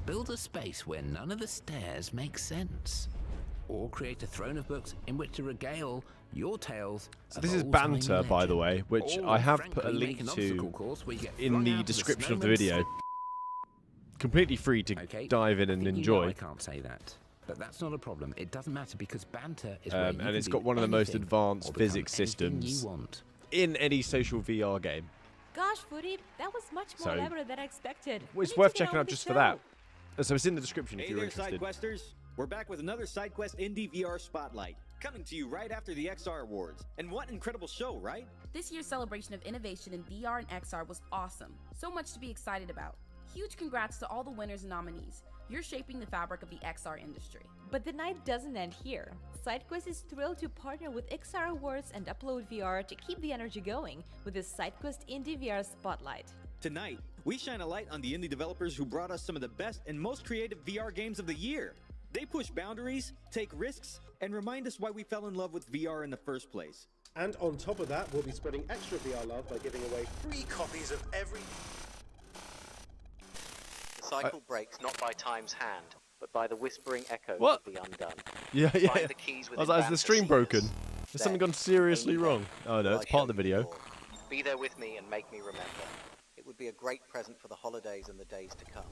Build a space where none of the stairs make sense. Or create a throne of books in which to regale your tales. So this is Banter, by the way, which I have put a link to in the description of the video. Completely free to dive in and enjoy. I can't say that. But that's not a problem. It doesn't matter because Banter is And it's got one of the most advanced physics anything systems you want. in any social VR game. Gosh, Footy, that was much more So- elaborate than I expected. Well, it's We need worth to get checking on out with just the for that. show. So it's in the description if Hey you're there, interested. SideQuesters. We're back with another SideQuest Indie VR Spotlight, coming to you right after the XR Awards. And what an incredible show, right? This year's celebration of innovation in VR and XR was awesome. So much to be excited about. Huge congrats to all the winners and nominees. You're shaping the fabric of the XR industry. But the night doesn't end here. SideQuest is thrilled to partner with XR Awards and Upload VR to keep the energy going with the SideQuest Indie VR Spotlight. Tonight, we shine a light on the indie developers who brought us some of the best and most creative VR games of the year. They push boundaries, take risks, and remind us why we fell in love with VR in the first place. And on top of that, we'll be spreading extra VR love by giving away free copies of every... The cycle breaks not by time's hand, but by the whispering echoes What? of the undone. Yeah. Find the keys I was within like, is the Banter stream Seekers. broken? Has something Then, gone seriously only wrong? then, Oh no, will it's I part show of the you video. more. Be there with me and make me remember. It would be a great present for the holidays and the days to come.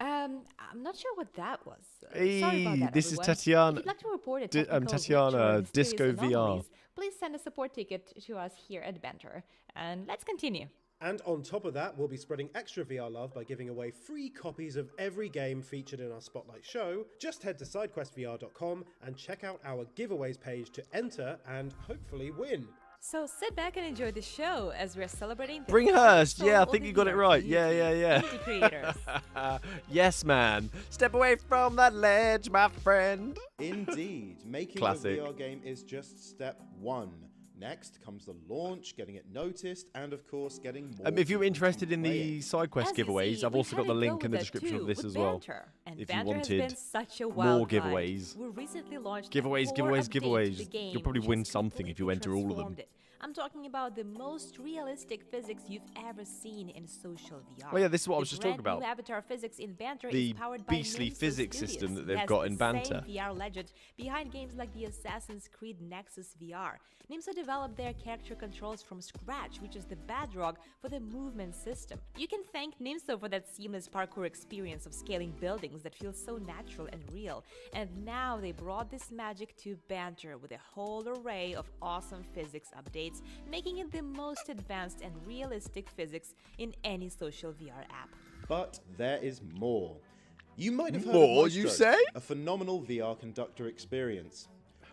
I'm not sure what that was. Hey, Sorry about that, this is everyone. Tatiana- If you'd like to report a Di- technical Tatiana, glitch or mysterious Disco VR. anomalies, please send a support ticket to us here at Banter. And let's continue. And on top of that, we'll be spreading extra VR love by giving away free copies of every game featured in our Spotlight show. Just head to SideQuestVR.com and check out our giveaways page to enter and hopefully win. So sit back and enjoy the show as we're celebrating the Bringhurst, soul yeah, I of think the you got it VR right. community, Yeah. indie creators. Yes, man. Step away from that ledge, my friend. Indeed. Making Classic. a VR game is just step one. Next comes the launch, getting it noticed, and of course getting more. If you're people interested to in play the it. SideQuest As you giveaways, see, I've we've also got had the a link go in the with that description of too, this with as well. Banter. And If you Banter has wanted been such a more wild ride. giveaways. We recently launched Giveaways, a core giveaways, update to giveaways. the game, You'll probably which win has something if you completely enter all of them. transformed it. I'm talking about the most realistic physics you've ever seen in social VR. Oh yeah, this is what I was The just talking brand new about. avatar physics in Banter The is powered by beastly Nimso physics Studios. system that they've Yes, got in the Banter. Same VR legend behind games like the Assassin's Creed Nexus VR. Nimso developed their character controls from scratch, which is the bedrock for the movement system. You can thank Nimso for that seamless parkour experience of scaling buildings that feels so natural and real. And now they brought this magic to Banter with a whole array of awesome physics updates, making it the most advanced and realistic physics in any social VR app. But there is more. You might have heard More, of Maestro, you say? a phenomenal VR conductor experience.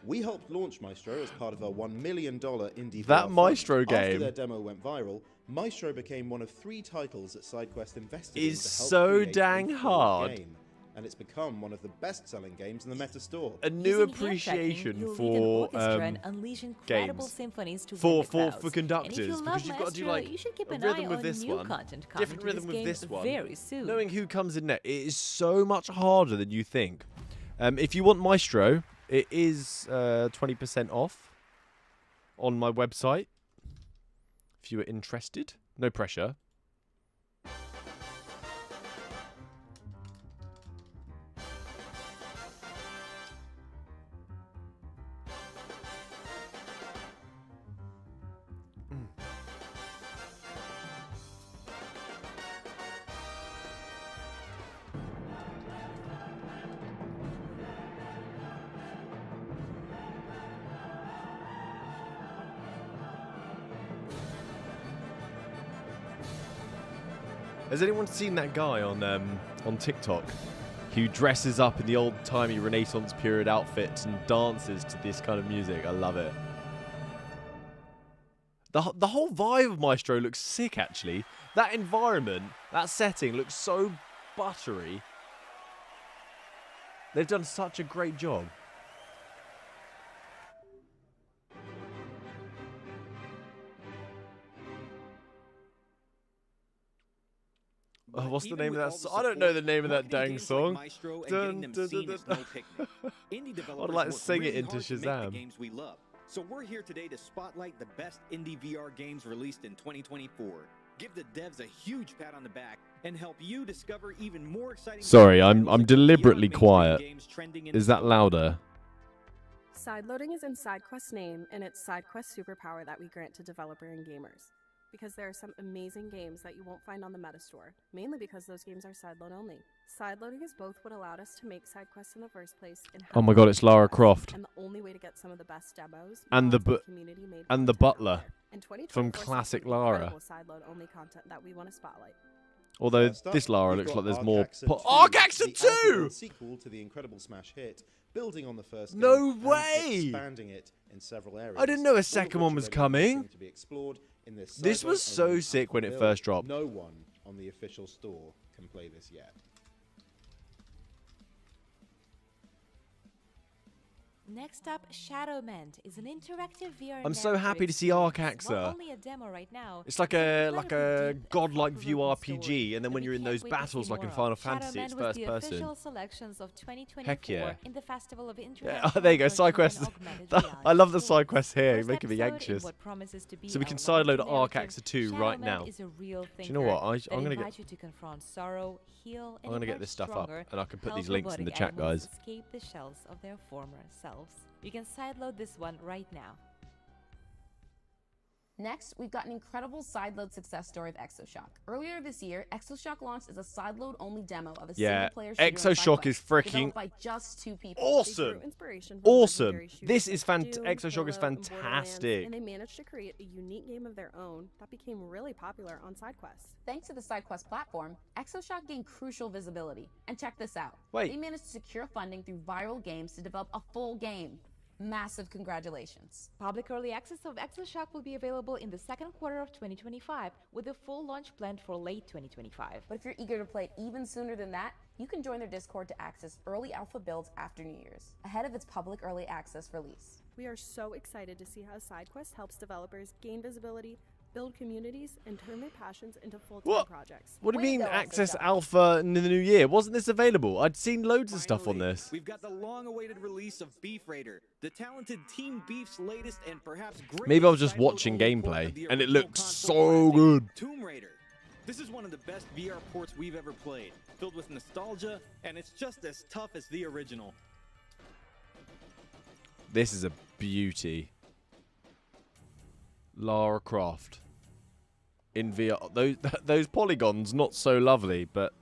We helped launch Maestro as part of our $1 million indie VR That fund. Maestro After game their demo went viral, Maestro became one of 3 titles that SideQuest invested is in to help so create dang a full hard. game. And it's become one of the best-selling games in the Meta Store. A new Using hand appreciation tracking, you'll lead an for orchestra and unleash incredible games. symphonies to For win the crowds. for conductors, And if you because love you've got to do Maestro, like you should keep a an rhythm eye with on this new one, content coming different to rhythm with game this one. very soon. Knowing who comes in next, it is so much harder than you think. If you want Maestro, it is 20% off on my website. If you are interested, no pressure. Has anyone seen that guy on TikTok who dresses up in the old-timey Renaissance period outfits and dances to this kind of music? I love it. The whole vibe of Maestro looks sick, actually. That environment, that setting looks so buttery. They've done such a great job. Oh, what's the name of that song? I don't know the name of that dang song. I'd like to sing it into Shazam. So we're here today to spotlight the best indie VR games released in 2024. Give the devs a huge pat on the back and help you discover even more exciting. Sorry, I'm deliberately quiet. Is that louder? Sideloading is in SideQuest's name, and it's SideQuest's superpower that we grant to developer and gamers. Because there are some amazing games that you won't find on the Meta Store, mainly because those games are sideload only. Sideloading is both what allowed us to make SideQuest in the first place, and Oh my god, it's Lara Croft. and the only way to get some of the best demos And the and butler and from 2024 classic some Lara. incredible sideload only content that we want to spotlight. Although First up, this Lara we've looks got like there's more. Arc Axa Arc 2, Axa the 2! alpha sequel to the incredible smash hit, building on the first No game and way! expanding it in several areas. I didn't know a all of second which one are was ready coming. to be explored in this This was so sideload-only sick when it alpha first build. dropped. No one on the official store can play this yet. Next up, Shadowmend is an interactive VR. I'm so happy to see Arc experience. Axa. While only a demo right now, It's like a godlike view RPG, and then when you're in those battles like in Final Fantasy, it's first person. Official selections of 2024 Heck yeah. in the Festival of Yeah, International there you go, Virtual and SideQuest. Augmented I love the Reality SideQuest here, First making me episode in anxious. what promises to be So we a can large sideload Arc narrative, Axa 2 right Shadowmend now. is a real Do you know what? thinker I'm that gonna invites you to confront sorrow, heal, and I'm gonna get emerge this stuff up, stronger, and I can put help these links in the robotic chat, animals guys. escape the shells of their former selves. You can sideload this one right now. Next, we've got an incredible sideload success story of ExoShock. Earlier this year, ExoShock launched as a sideload-only demo of a Yeah, single-player shooter on ExoShock SideQuest, is freaking developed by just 2 people. awesome. Inspiration from Awesome. legendary shooters This is like Doom, ExoShock is Halo, and Borderlands, fantastic. and they managed to create a unique game of their own that became really popular on SideQuest. Thanks to the SideQuest platform, ExoShock gained crucial visibility. And check this out. Wait. They managed to secure funding through viral games to develop a full game. Massive congratulations. Public early access of ExoShock will be available in the second quarter of 2025, with a full launch planned for late 2025. But if you're eager to play it even sooner than that, you can join their Discord to access early alpha builds after New Year's, ahead of its public early access release. We are so excited to see how SideQuest helps developers gain visibility, build communities, and turn their passions into full-time What? projects. What do you Way to mean go, access ExoShock. alpha in the new year? Wasn't this available? I'd seen loads of stuff on Finally, this. We've got the long-awaited release of Beef Raider, the talented Team Beef's latest and perhaps greatest. Maybe I was just sideload watching only port gameplay, of the and it original looked console so classic, good. Tomb Raider. This is one of the best VR ports we've ever played, filled with nostalgia, and it's just as tough as the original. This is a beauty. Lara Croft in VR. Those polygons not so lovely, but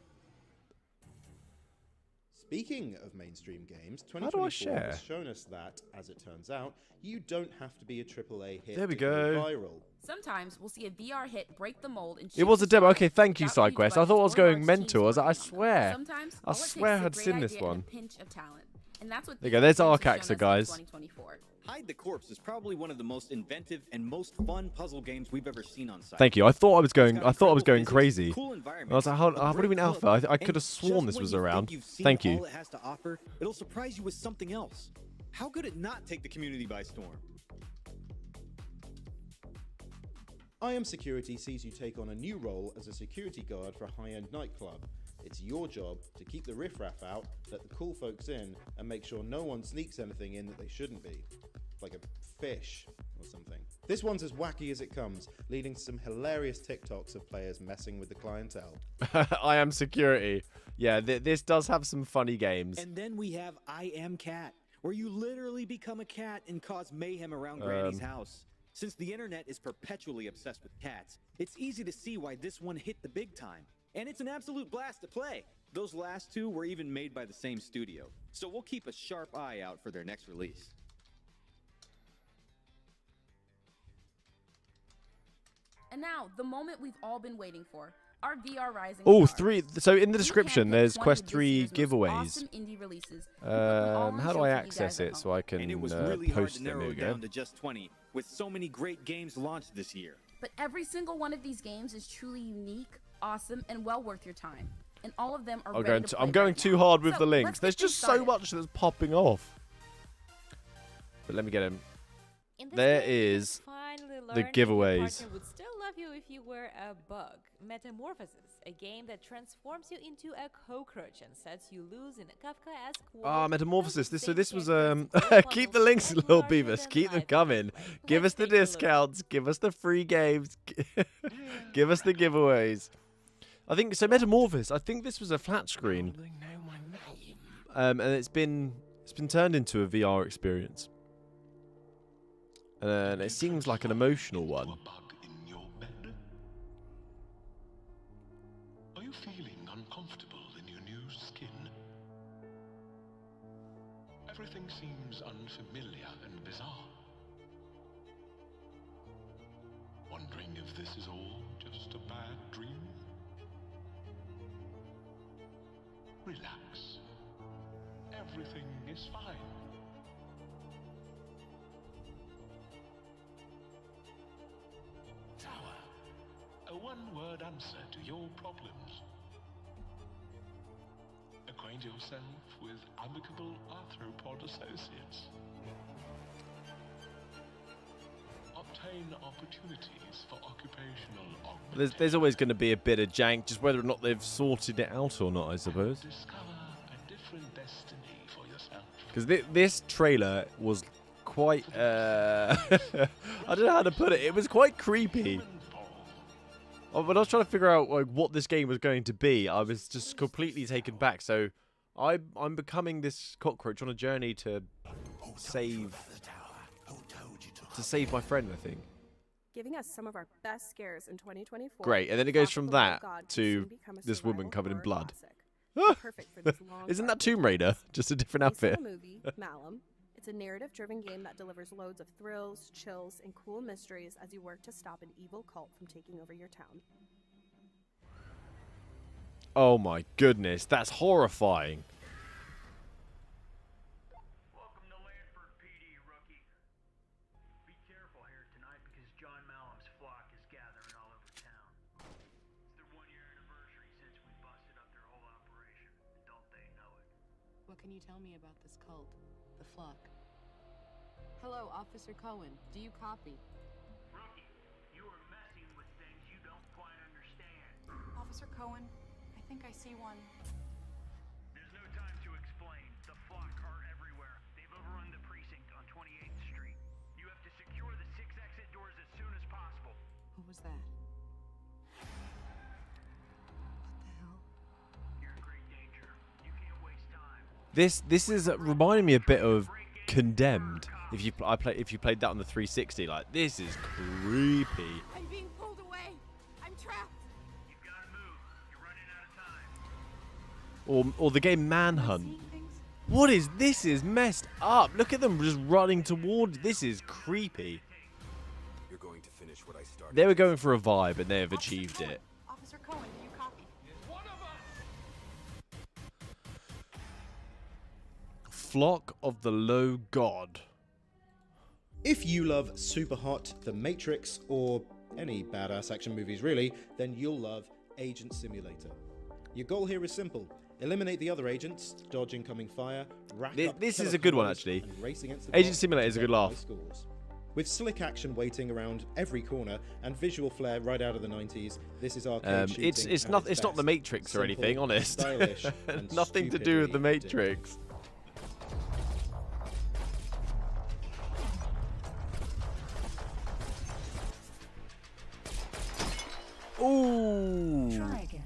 Speaking of mainstream games, How do I 2024 share? has shown us that, as it turns out, you don't have to be a AAA hit There we to go go. viral. Sometimes we'll see a VR hit break the mold and It was a demo. Okay, thank you, without huge SideQuest. I thought I was budgets or going large mental. I teams was like, I working on them. swear. Sometimes I all it takes swear is a I'd great seen this idea and one. a pinch of talent. And that's what There you go. these There's games have Arc shown Actor, us in guys. 2024. Hide the Corpse is probably one of the most inventive and most fun puzzle games we've ever seen on site. Thank you. I thought I was It's going. got I thought I was incredible going physics, crazy. cool I was environments, like, a what do you great mean hook, Alpha? I and could have just sworn this when was you around. think you've seen Thank all you. it has to offer, it'll surprise you with something else. How could it not take the community by storm? I Am Security sees you take on a new role as a security guard for a high-end nightclub. It's your job to keep the riffraff out, let the cool folks in, and make sure no one sneaks anything in that they shouldn't be. Like a fish or something. This one's as wacky as it comes, leading to some hilarious TikToks of players messing with the clientele. I Am Security. Yeah, this does have some funny games. And then we have I Am Cat, where you literally become a cat and cause mayhem around Granny's house. Since the internet is perpetually obsessed with cats, it's easy to see why this one hit the big time. And it's an absolute blast to play. Those last two were even made by the same studio, so we'll keep a sharp eye out for their next release. And now, the moment we've all been waiting for. Our VR Rising Oh, stars. 3. So in the You description, handpicked there's 20 Quest of this 3 year's most giveaways. awesome indie releases and put them all on How the do show I for you guys access at it home. so I can And it was really hard post to it? There narrow we it go. down to just 20, with so many great games launched this year. But every single one of these games is truly unique, awesome, and well worth your time. And all of them are ready to play I'm going right too now. hard with So, the let's links. get There's things just so started. much that's popping off. But let me get him. In this There game, you can is finally the learn if giveaways. Your partner would still love you if you were a bug. Metamorphosis, a game that transforms you into a cockroach and sets you loose in a Kafkaesque world. Ah, Metamorphosis. filled with So this same was characters, cool keep the puzzles, links, and little larger beavers. than Keep them life coming. gameplay. Give us Let's the take a look. discounts. Give us the free games. Give us the giveaways. I think so. Metamorphosis. I think this was a flat screen. And it's been turned into a VR experience. And it seems like an emotional one. Are you feeling uncomfortable in your new skin? Everything seems unfamiliar and bizarre. Wondering if this is all just a bad dream? Relax. Everything is fine. Tower. A one-word answer to your problems. Acquaint yourself with amicable arthropod associates. Obtain opportunities for occupational augmentation. There's always going to be a bit of jank, just whether or not they've sorted it out or not, I suppose. Discover a different destiny for yourself. Because this trailer was quite, I don't know how to put it. It was quite creepy. When I was trying to figure out like what this game was going to be, I was just completely taken back. So I'm becoming this cockroach on a journey to save my friend, I think. Giving us some of our best scares in 2024. Great, and then it goes Flock from of the Lord that God to can soon become a this woman survival covered in horror blood. classic. Perfect for these long, Isn't dark that Tomb winter Raider? nights. Just a different Based on outfit. the movie Malum, it's a narrative-driven game that delivers loads of thrills, chills, and cool mysteries as you work to stop an evil cult from taking over your town. Oh my goodness, that's horrifying. Welcome to Lanford PD, rookie. Be careful here tonight because John Malum's flock is gathering all over town. It's their one-year anniversary since we busted up their whole operation. Don't they know it? What can you tell me about this cult, the flock? Hello, Officer Cohen. Do you copy? Rookie, you are messing with things you don't quite understand. Officer Cohen, I think I see one. There's no time to explain. The flock are everywhere. They've overrun the precinct on 28th Street. You have to secure the 6 exit doors as soon as possible. Who was that? What the hell? You're in great danger. You can't waste time. This is reminding me a bit of Condemned. If you played that on the 360, like this is creepy. I'm being pulled away. I'm trapped. You've got to move. You're running out of time. Or the game Manhunt. What is this? Is messed up. Look at them just running towards. This is creepy. You're going to finish what I started. They were going for a vibe and they have achieved it. Officer Cohen, do you copy? One of us. Flock of the Low God. If you love Superhot, The Matrix, or any badass action movies really, then you'll love Agent Simulator. Your goal here is simple. Eliminate the other agents, dodge incoming fire, This is a good one, actually. Agent Simulator is a good laugh. With slick action waiting around every corner and visual flair right out of the 90s, this is arcade shooting. It's not The Matrix Simple, or anything, honest. Stylish, and nothing to do with The Matrix. Ooh. Try again.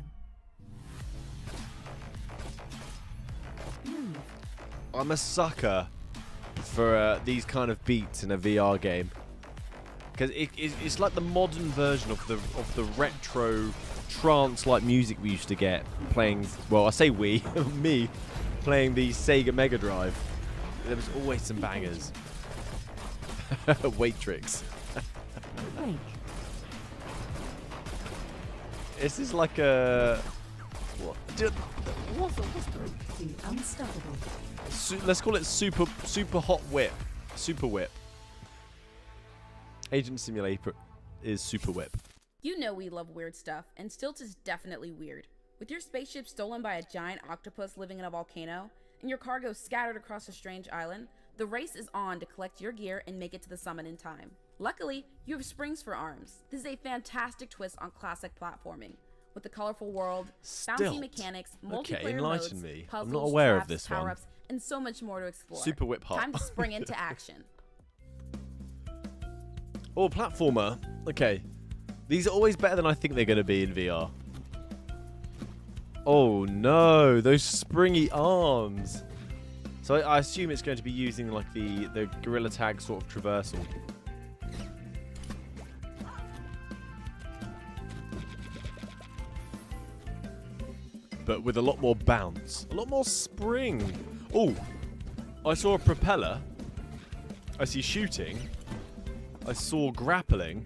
I'm a sucker for these kind of beats in a VR game, because it's like the modern version of the retro trance-like music we used to get playing. Well, I say we, me, playing the Sega Mega Drive. There was always some bangers. Waitrix. This is like a what's The unstoppable. let's call it super hot whip. Super whip. Agent Simulator is super whip. You know we love weird stuff, and Stilt is definitely weird. With your spaceship stolen by a giant octopus living in a volcano, and your cargo scattered across a strange island, the race is on to collect your gear and make it to the summit in time. Luckily, you have springs for arms. This is a fantastic twist on classic platforming. With the colorful world, bouncy mechanics, multiplayer enlighten modes, me. puzzles, I'm not aware traps, of this power-ups, and so much more to explore. Super whip hop. Time to spring into action. Oh, platformer. Okay. These are always better than I think they're going to be in VR. Oh no, those springy arms. So I assume it's going to be using like the Gorilla Tag sort of traversal. But with a lot more bounce. A lot more spring. Oh, I saw a propeller. I see shooting. I saw grappling.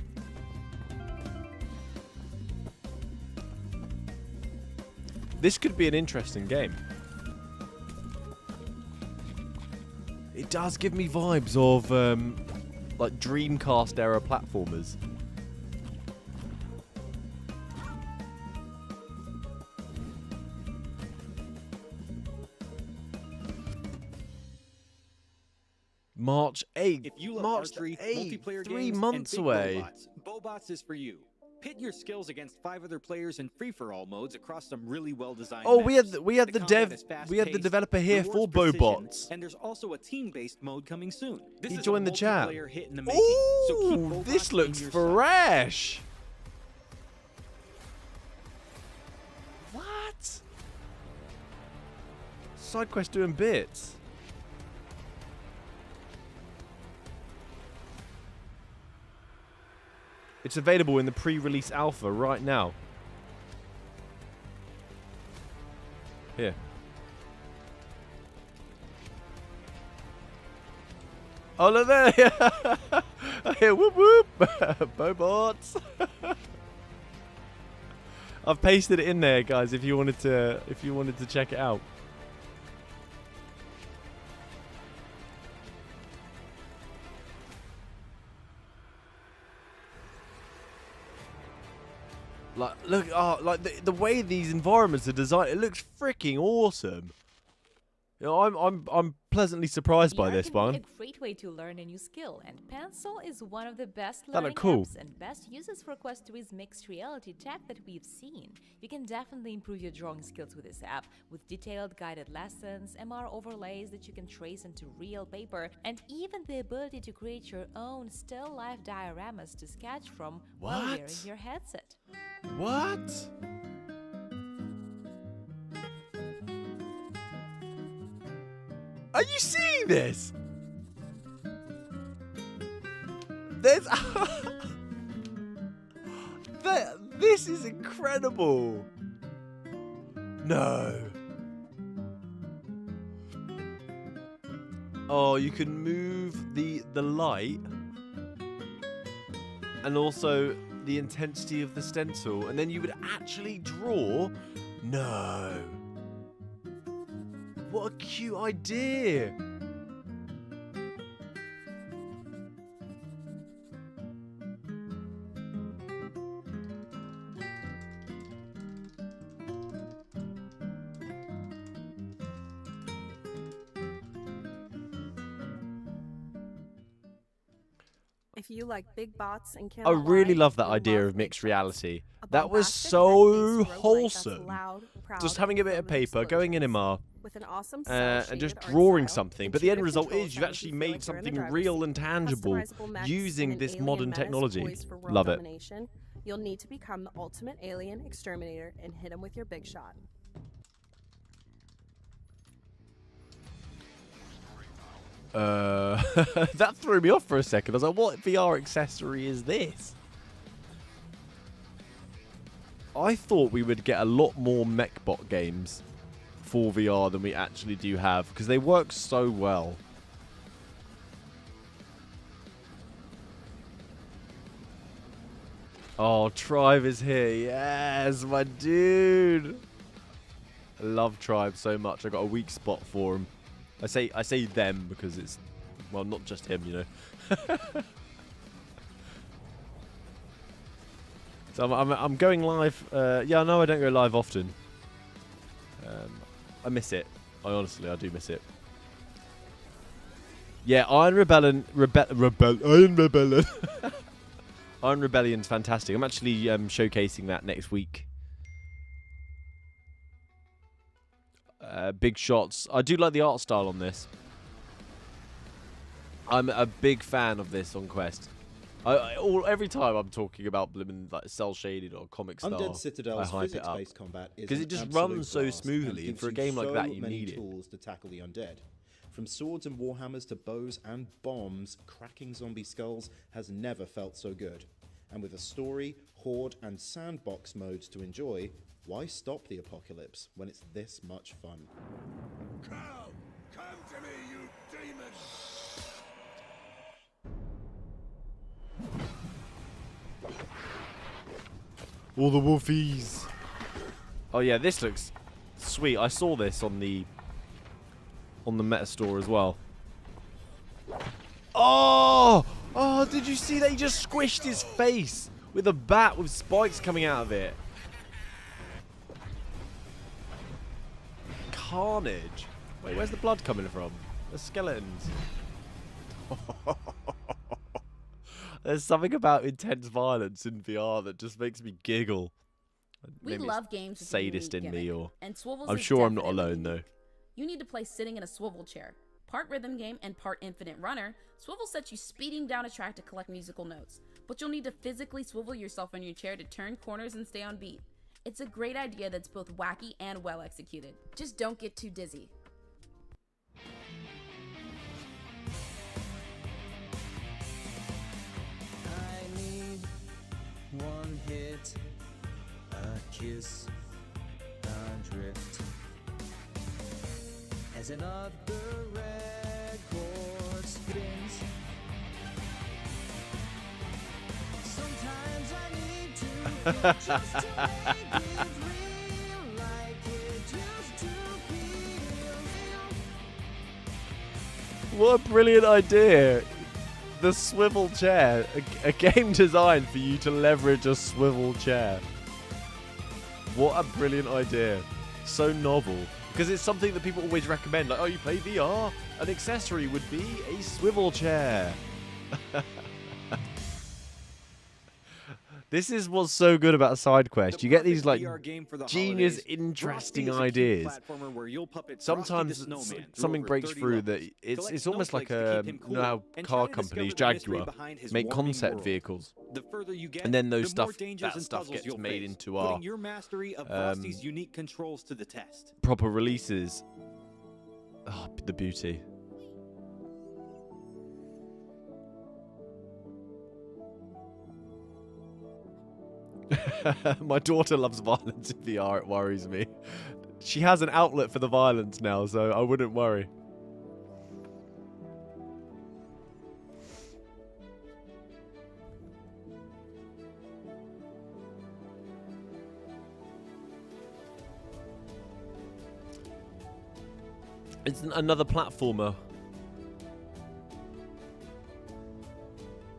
This could be an interesting game. It does give me vibes of like Dreamcast era platformers. March 8th. If you love March archery, 8th, multiplayer 3 games, months and big away. Bobots is for you. Pit your skills against 5 other players in free-for-all modes across some really well-designed Oh, maps. we had the combat is developer here rewards for precision, Bobots. and there's also a team-based mode coming soon. This He is joined a the chat. multiplayer hit in the making, so keep Ooh, Bobots this in looks your fresh. What? SideQuest doing bits. It's available in the pre-release alpha right now. Here. Oh, look there! Here, whoop whoop! Bobots! I've pasted it in there, guys. If you wanted to check it out. Like, look, like the way these environments are designed, it looks freaking awesome. You know, I'm pleasantly surprised by this one. A great way to learn a new skill, and Pencil is one of the best That learning look cool. apps and best uses for Quest 2's mixed reality tech that we've seen. You can definitely improve your drawing skills with this app, with detailed guided lessons, MR overlays that you can trace into real paper, and even the ability to create your own still life dioramas to sketch from while wearing What? your headset. What? Are you seeing this? There's this is incredible. No. Oh, you can move the light and also the intensity of the stencil, and then you would actually draw. No. What a cute idea. If you like big bots and I cannot really lie, love that you'll idea love of Big mixed Shots. reality. A That was bombastic, so red-faced roguelike that's wholesome. loud, proud, Just having a bit of filled with paper, going in explosions. MR, With an awesome and just cel-shaded art drawing style, something. But the end intuitive result control is you've sounds actually you feel made like you're in the something driver's real seat. and tangible Customizable mechs using and this an modern alien menace technology. poised for world Love it. domination. You'll need to become the ultimate alien exterminator and hit him with your big shot. That threw me off for a second. I was like, what VR accessory is this? I thought we would get a lot more mechbot games for VR than we actually do have, because they work so well. Oh, Tribe is here. Yes, my dude. I love Tribe so much. I got a weak spot for him. I say them because it's, well, not just him, you know. So I'm going live. Yeah, no, I don't go live often. I miss it. I do miss it. Yeah, Iron Rebellion. Iron Rebellion's fantastic. I'm actually showcasing that next week. Big shots. I do like the art style on this. I'm a big fan of this on Quest. Every time I'm talking about blimmin' like cell shaded or comic style, Undead Citadel's I hype it up physics-based combat is because it an just absolute runs so blast smoothly, and gives for a you game like that, so you many need it. tools to tackle the undead. From swords and warhammers to bows and bombs, cracking zombie skulls has never felt so good. And with a story, horde, and sandbox modes to enjoy, why stop the apocalypse when it's this much fun? Come to me, you demon! All the wolfies. Oh yeah, this looks sweet. I saw this on the Meta Store as well. Oh! Oh, did you see that? He just squished his face with a bat with spikes coming out of it. Carnage. Wait, where's the blood coming from? The skeletons. There's something about intense violence in VR that just makes me giggle. We Maybe love it's games with a sadist in unique me, gimmick, or and swivels I'm is sure I'm not definitely alone though. unique. You need to play sitting in a swivel chair. Part rhythm game and part infinite runner, swivel sets you speeding down a track to collect musical notes, but you'll need to physically swivel yourself in your chair to turn corners and stay on beat. It's a great idea that's both wacky and well executed. Just don't get too dizzy. I need one hit, a kiss, adrift. As another record spins, sometimes I need to just to make it real, like it used to feel real. What a brilliant idea. The swivel chair. A game designed for you to leverage a swivel chair. What a brilliant idea. So novel. Because it's something that people always recommend. Like, oh, you play VR? An accessory would be a swivel chair. This is what's so good about SideQuest. You get these like genius, interesting ideas. Sometimes something breaks through that it's almost like a, you know how car companies, Jaguar, make concept vehicles, and then that stuff gets made into our your mastery of Frosty's unique controls to the test. proper releases. Oh, the beauty. My daughter loves violence in VR. It worries me. She has an outlet for the violence now, so I wouldn't worry. It's another platformer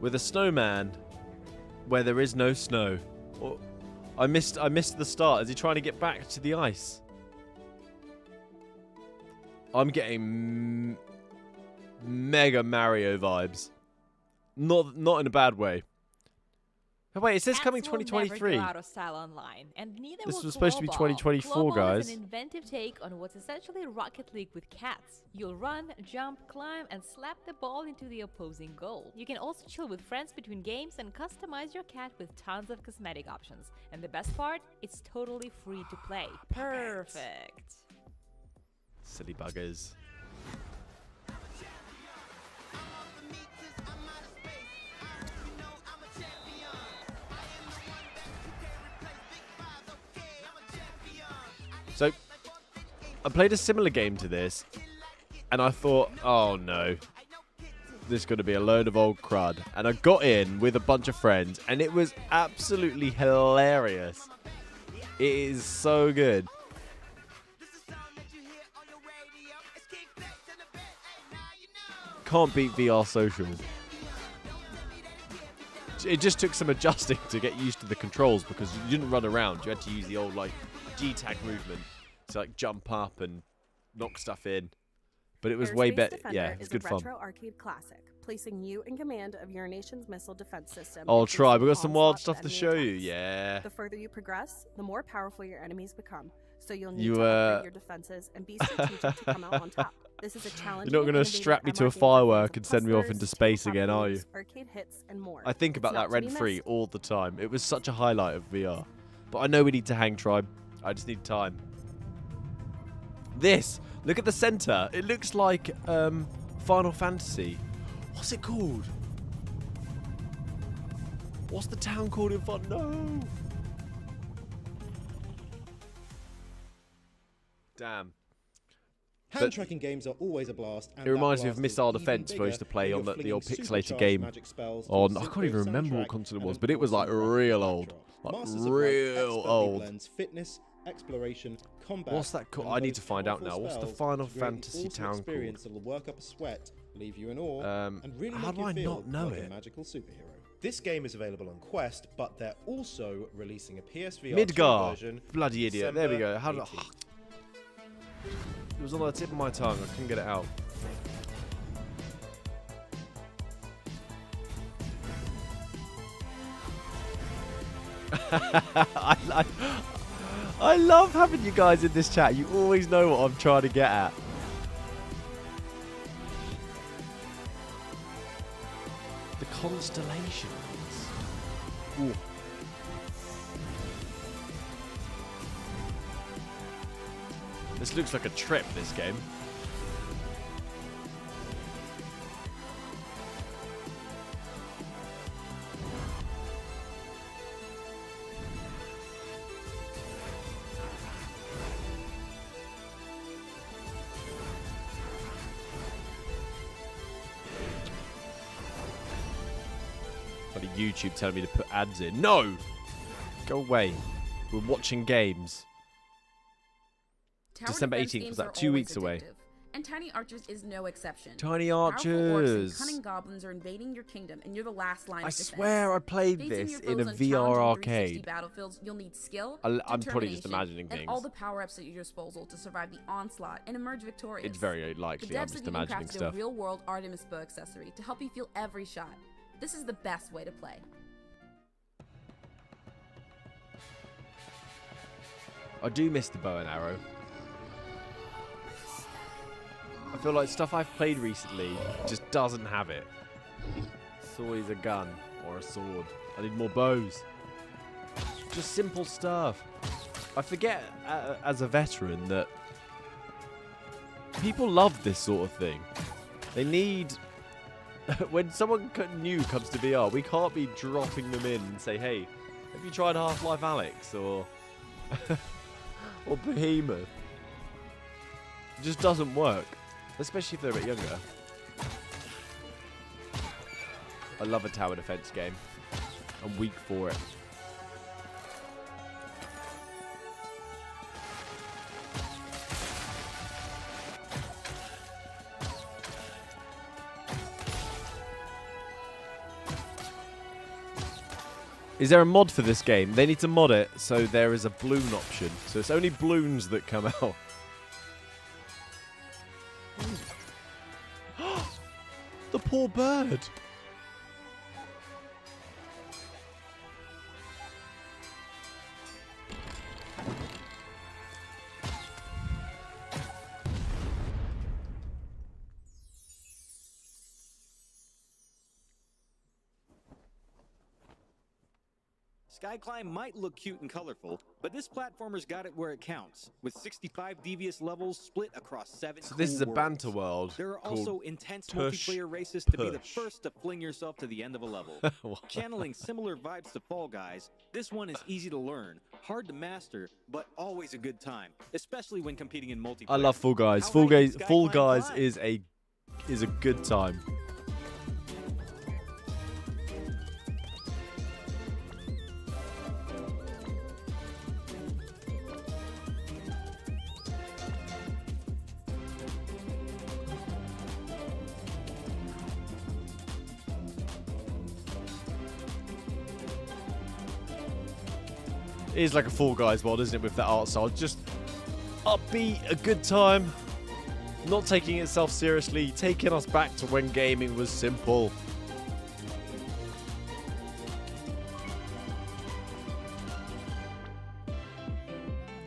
with a snowman where there is no snow. Oh, I missed the start. Is he trying to get back to the ice? I'm getting mega Mario vibes. Not in a bad way. Oh, wait, it says coming Cats will 2023. never go out of style online, and neither This will was supposed to be Global. 2024, Global guys. is an inventive take on what's essentially Rocket League with cats. You'll run, jump, climb, and slap the ball into the opposing goal. You can also chill with friends between games and customize your cat with tons of cosmetic options. And the best part, it's totally free to play. Perfect. Silly buggers. So, I played a similar game to this, and I thought, oh no, this is going to be a load of old crud. And I got in with a bunch of friends, and it was absolutely hilarious. It is so good. Can't beat VR social. It just took some adjusting to get used to the controls because you didn't run around. You had to use the old like G-tag movement to like jump up and knock stuff in. But it was way better. Yeah, it's good fun. Retro arcade classic, placing you in command of your nation's missile defense system. I'll and try. facing We've got some wild onslaught stuff of to enemy show you. attacks. Yeah. The further you progress, the more powerful your enemies become. So you'll need You, to upgrade your defenses and be strategic to come out on top. This is a challenge. You're not going to strap me to a firework and send me off into space again, are you? Arcade hits and more. I think about that rent-free all the time. It was such a highlight of VR. But I know we need to hang tribe. I just need time. This, look at the center. It looks like Final Fantasy. What's it called? What's the town called in fun? No. Damn. Hand tracking games are always a blast. And It reminds me of that blast Missile is even Defense we bigger used to play when on you're the old flinging pixelated supercharged game. magic spells to On a I can't simple even remember what soundtrack console it and was, an but it was like awesome real graphic old, backdrop. like Masters of Light real expertly old. blends fitness, exploration, combat. What's that called? and I need those to find out powerful now. What's the spells Final to create an Fantasy awesome town experience called? that'll work up a sweat, leave you in awe, and really how make do you I feel not know like it? a magical superhero. This game is available on Quest, but they're also releasing a PSVR 2 Midgar. version. Bloody idiot. There we go. December How did I... 18th. It was on the tip of my tongue. I couldn't get it out. I love having you guys in this chat. You always know what I'm trying to get at. The constellations. Ooh. This looks like a trip, this game. Bloody YouTube telling me to put ads in. No! Go away. We're watching games. Tower December defense 18th, games was that are 2 always weeks away? addictive, and Tiny Archers is no exception. Tiny Powerful orcs Archers. and cunning goblins are invading your kingdom, and you're the last line I of defense. swear I played Facing this your in a foes on VR challenging 360 arcade. battlefields, you'll need skill, I'm probably just determination, imagining and things. all the power-ups at your disposal to survive the onslaught and emerge victorious. It's very likely The I'm devs just have even imagining crafted stuff. a real-world Artemis bow accessory to help you feel every shot. This is the best way to play. I do miss the bow and arrow. I feel like stuff I've played recently just doesn't have it. It's always a gun or a sword. I need more bows. Just simple stuff. I forget as a veteran that people love this sort of thing. They need... when someone new comes to VR, we can't be dropping them in and say, hey, have you tried Half-Life Alyx or... or Behemoth? It just doesn't work. Especially if they're a bit younger. I love a tower defense game. I'm weak for it. Is there a mod for this game? They need to mod it so there is a balloon option. So it's only balloons that come out. The poor bird. Skyclimb might look cute and colorful, but this platformer's got it where it counts, with 65 devious levels split across 7 So this cool is a worlds. banter world. There are called also intense Tush multiplayer races to be the Push. first to fling yourself to the end of a level. What? Channeling similar vibes to Fall Guys, this one is easy to learn, hard to master, but always a good time, especially when competing in multiplayer. I love Fall Guys. How Fall high Guys. can Fall Skyclimb Guys climb? is a good time. It is like a Fall Guys mod, isn't it, with that art style? Just upbeat, a good time, not taking itself seriously, taking us back to when gaming was simple.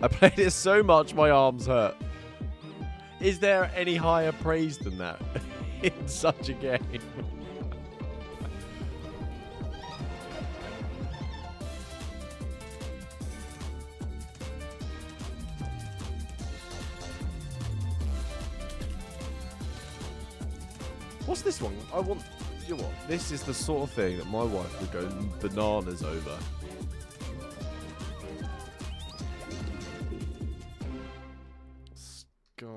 I played it so much my arms hurt. Is there any higher praise than that in such a game? What's this one? I want... You know what? This is the sort of thing that my wife would go bananas over.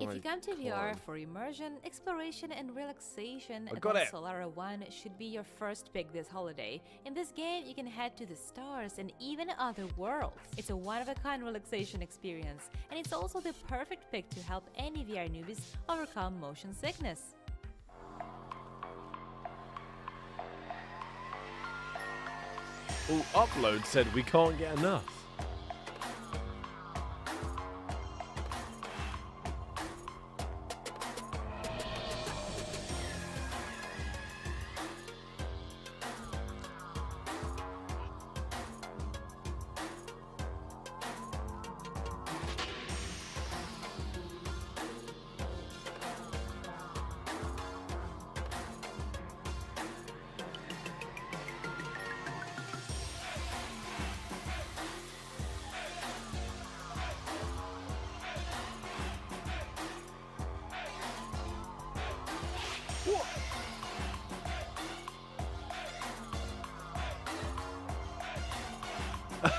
If you come to VR for immersion, exploration, and relaxation, got then it. Solara 1 should be your first pick this holiday. In this game, you can head to the stars and even other worlds. It's a one-of-a-kind relaxation experience, and it's also the perfect pick to help any VR newbies overcome motion sickness. Oh, Upload said we can't get enough.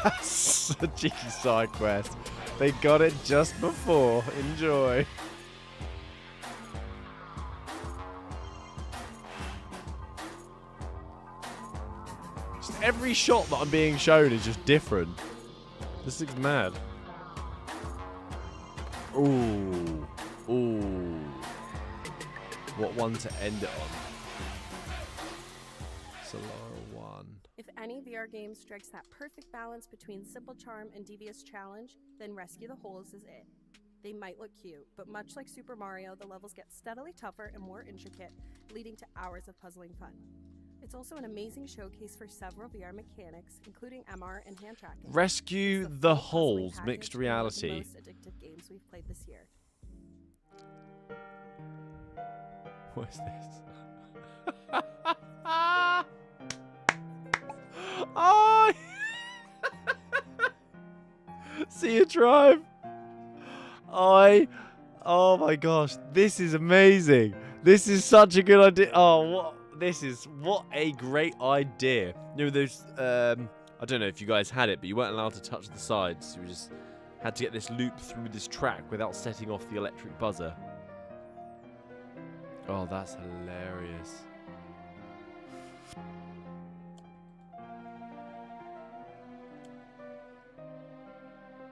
That's a cheeky side quest. They got it just before. Enjoy. Just every shot that I'm being shown is just different. This looks mad. Ooh. Ooh. What one to end it on? Solara 1. If any VR game strikes that perfect balance between simple charm and devious challenge, then Rescue the Holes is it. They might look cute, but much like Super Mario, the levels get steadily tougher and more intricate, leading to hours of puzzling fun. It's also an amazing showcase for several VR mechanics, including MR and hand tracking. Rescue It's the full puzzling Holes package mixed and one of the reality. most addictive games we've played this year. What is this? Oh! See you drive. Oh my gosh, this is amazing. This is such a good idea. Oh, what a great idea. You know, those, I don't know if you guys had it, but you weren't allowed to touch the sides. You just had to get this loop through this track without setting off the electric buzzer. Oh, that's hilarious.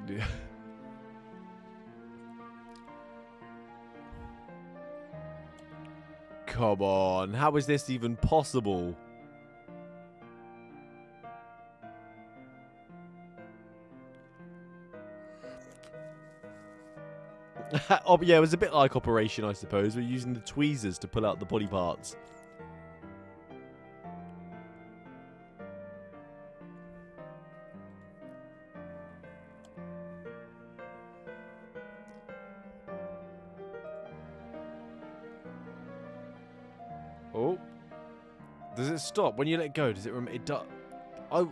Yeah. Come on, how is this even possible? Oh, yeah, it was a bit like Operation, I suppose. We're using the tweezers to pull out the body parts. Oh. Does it stop? When you let it go, does it... It does... Oh...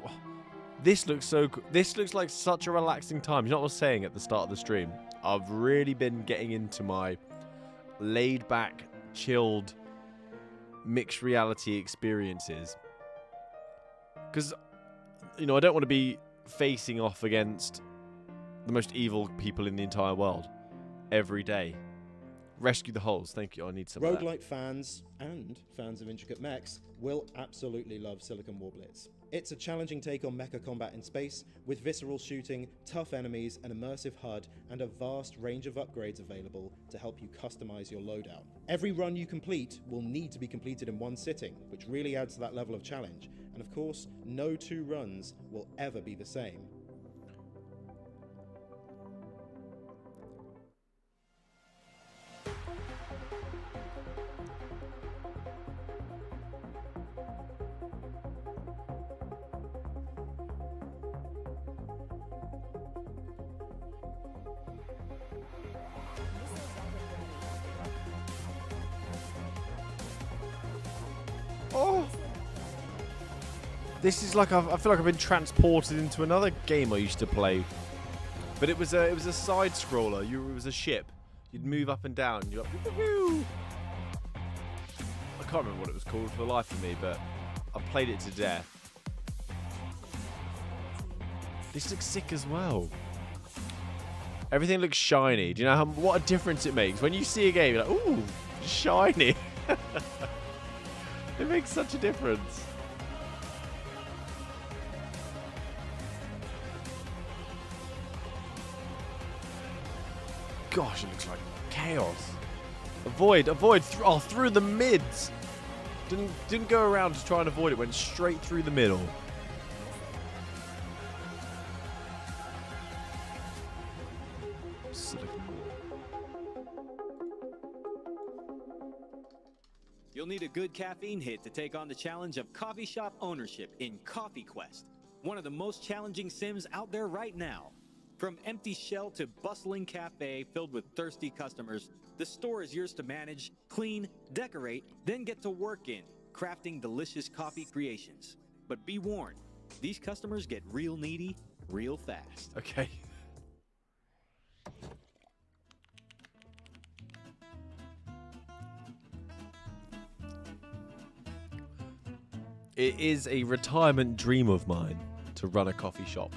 This looks so... This looks like such a relaxing time. You know what I was saying at the start of the stream? I've really been getting into my laid-back, chilled, mixed reality experiences. Because, you know, I don't want to be facing off against the most evil people in the entire world every day. Rescue the holes. Thank you. I need some of that. Roguelite fans and fans of intricate mechs will absolutely love Silicon War Blitz. It's a challenging take on mecha combat in space, with visceral shooting, tough enemies, an immersive HUD, and a vast range of upgrades available to help you customize your loadout. Every run you complete will need to be completed in one sitting, which really adds to that level of challenge. And of course, no two runs will ever be the same. Oh! This is like I feel like I've been transported into another game I used to play, but it was a side scroller. It was a ship. You'd move up and down. You're like, woo-hoo! I can't remember what it was called for the life of me, but I played it to death. This looks sick as well. Everything looks shiny. Do you know what a difference it makes when you see a game? You're like, ooh, shiny. It makes such a difference. Gosh, it looks like chaos. Avoid. Through the mids. Didn't go around to try and avoid it. Went straight through the middle. You'll need a good caffeine hit to take on the challenge of coffee shop ownership in SideQuest, one of the most challenging sims out there right now. From empty shell to bustling cafe filled with thirsty customers, the store is yours to manage, clean, decorate, then get to work in, crafting delicious coffee creations. But be warned, these customers get real needy real fast. Okay. It is a retirement dream of mine to run a coffee shop.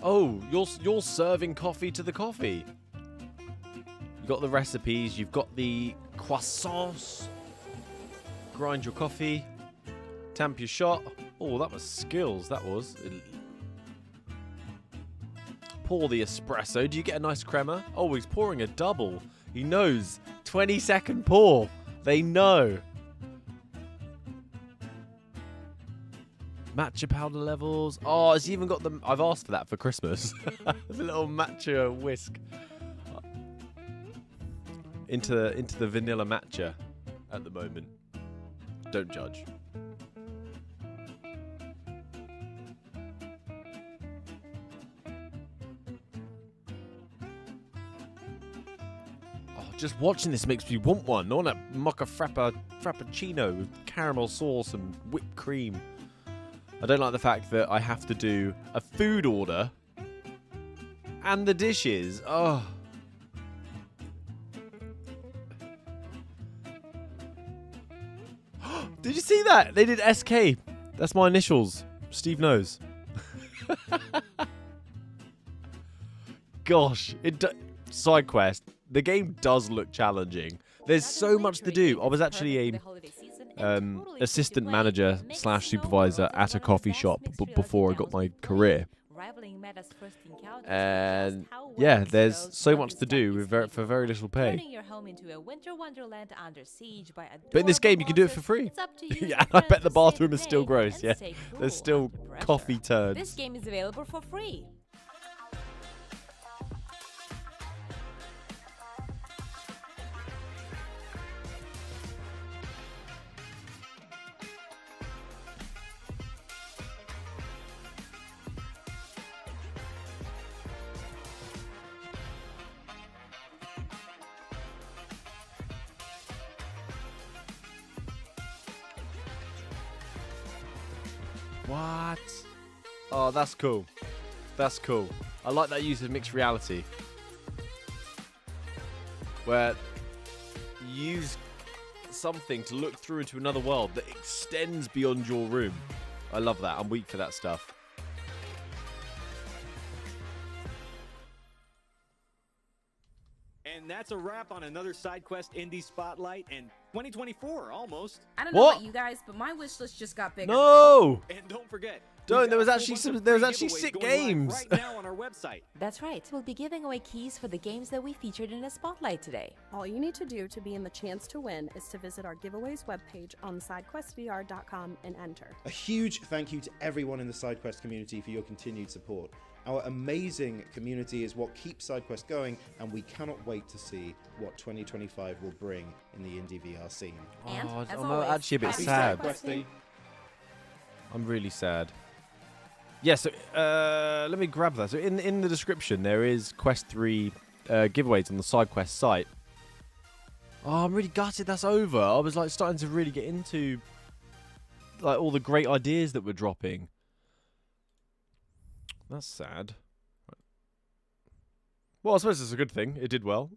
Oh, you're serving coffee to the coffee. You've got the recipes, you've got the croissants. Grind your coffee. Tamp your shot. Oh, that was skills, that was. Pour the espresso. Do you get a nice crema? Oh, he's pouring a double. He knows. 20-second pour. They know. Matcha powder levels. Oh, it's even got the... I've asked for that for Christmas. The little matcha whisk. Into the vanilla matcha at the moment. Don't judge. Just watching this makes me want one. I want a mocha frappuccino with caramel sauce and whipped cream. I don't like the fact that I have to do a food order and the dishes. Oh. Did you see that? They did SK. That's my initials. SteveKnows. Gosh, SideQuest. The game does look challenging. There's so much to do. I was actually a assistant manager / supervisor at a coffee shop before I got my career. rivaling Meta's first encounter. And how well yeah, it's there's built, so what much this to tech do is with for very capable little of. pay. Turning your home into a winter wonderland under siege by But in this game, adorable you can do it for monsters, free. it's up to you, Yeah, my I bet friend, the to save bathroom is still day gross. and Yeah, stay cool there's still under pressure. coffee turds. This game is available for free. What? Oh, that's cool. That's cool. I like that use of mixed reality. Where you use something to look through into another world that extends beyond your room. I love that. I'm weak for that stuff. And that's a wrap on another SideQuest Indie Spotlight and 2024 almost. I don't know What? about you guys, but my wish list just got bigger. No! And don't forget, Don't. There was we've got a actually whole bunch of there was free actually giveaways 6 going live games. right now on our website. That's right. We'll be giving away keys for the games that we featured in the spotlight today. All you need to do to be in the chance to win is to visit our giveaways webpage on SideQuestVR.com and enter. A huge thank you to everyone in the SideQuest community for your continued support. Our amazing community is what keeps SideQuest going, and we cannot wait to see what 2025 will bring in the indie VR scene. And, Oh, as I'm always, actually a bit happy sad. SideQuesting. I'm really sad. Yeah, so let me grab that. So in the description, there is Quest 3 giveaways on the SideQuest site. Oh, I'm really gutted that's over. I was like starting to really get into like all the great ideas that we're dropping. That's sad. Well, I suppose it's a good thing. It did well.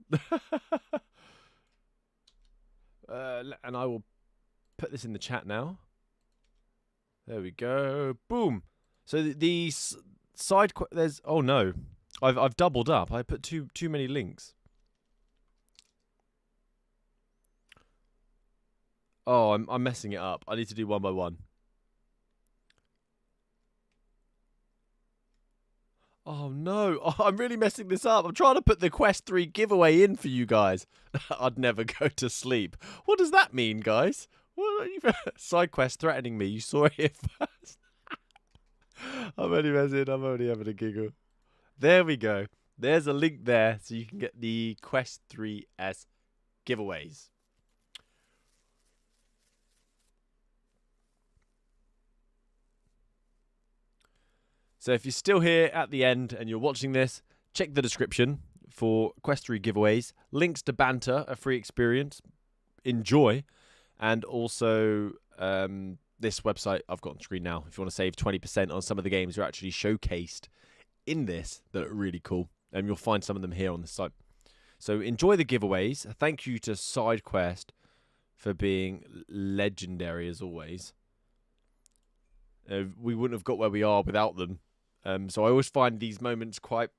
And I will put this in the chat now. There we go. Boom. So the side there's oh no, I've doubled up. I put too many links. Oh, I'm messing it up. I need to do one by one. Oh no, oh, I'm really messing this up. I'm trying to put the Quest 3 giveaway in for you guys. I'd never go to sleep. What does that mean, guys? What are you SideQuest threatening me? You saw it here first. I'm only messing. I'm only having a giggle. There we go. There's a link there so you can get the Quest 3S giveaways. So if you're still here at the end and you're watching this, check the description for Quest 3 giveaways. Links to Banter, a free experience. Enjoy. And also this website I've got on screen now. If you want to save 20% on some of the games that are actually showcased in this that are really cool. And you'll find some of them here on the site. So enjoy the giveaways. Thank you to SideQuest for being legendary as always. We wouldn't have got where we are without them. So I always find these moments quite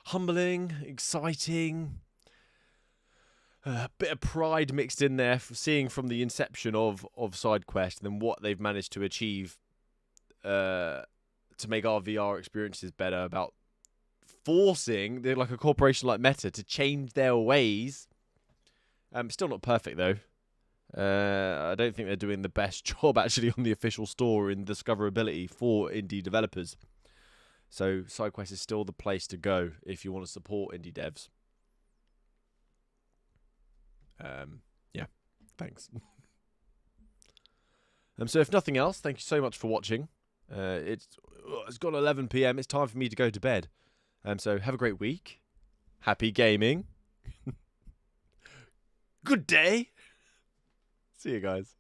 humbling, exciting, a bit of pride mixed in there, seeing from the inception of SideQuest and then what they've managed to achieve to make our VR experiences better, about forcing like a corporation like Meta to change their ways. Still not perfect though. I don't think they're doing the best job actually on the official store in discoverability for indie developers. So SideQuest is still the place to go if you want to support indie devs. Yeah, thanks. So if nothing else, thank you so much for watching. It's gone 11 p.m. It's time for me to go to bed. So have a great week. Happy gaming. Good day. See you guys.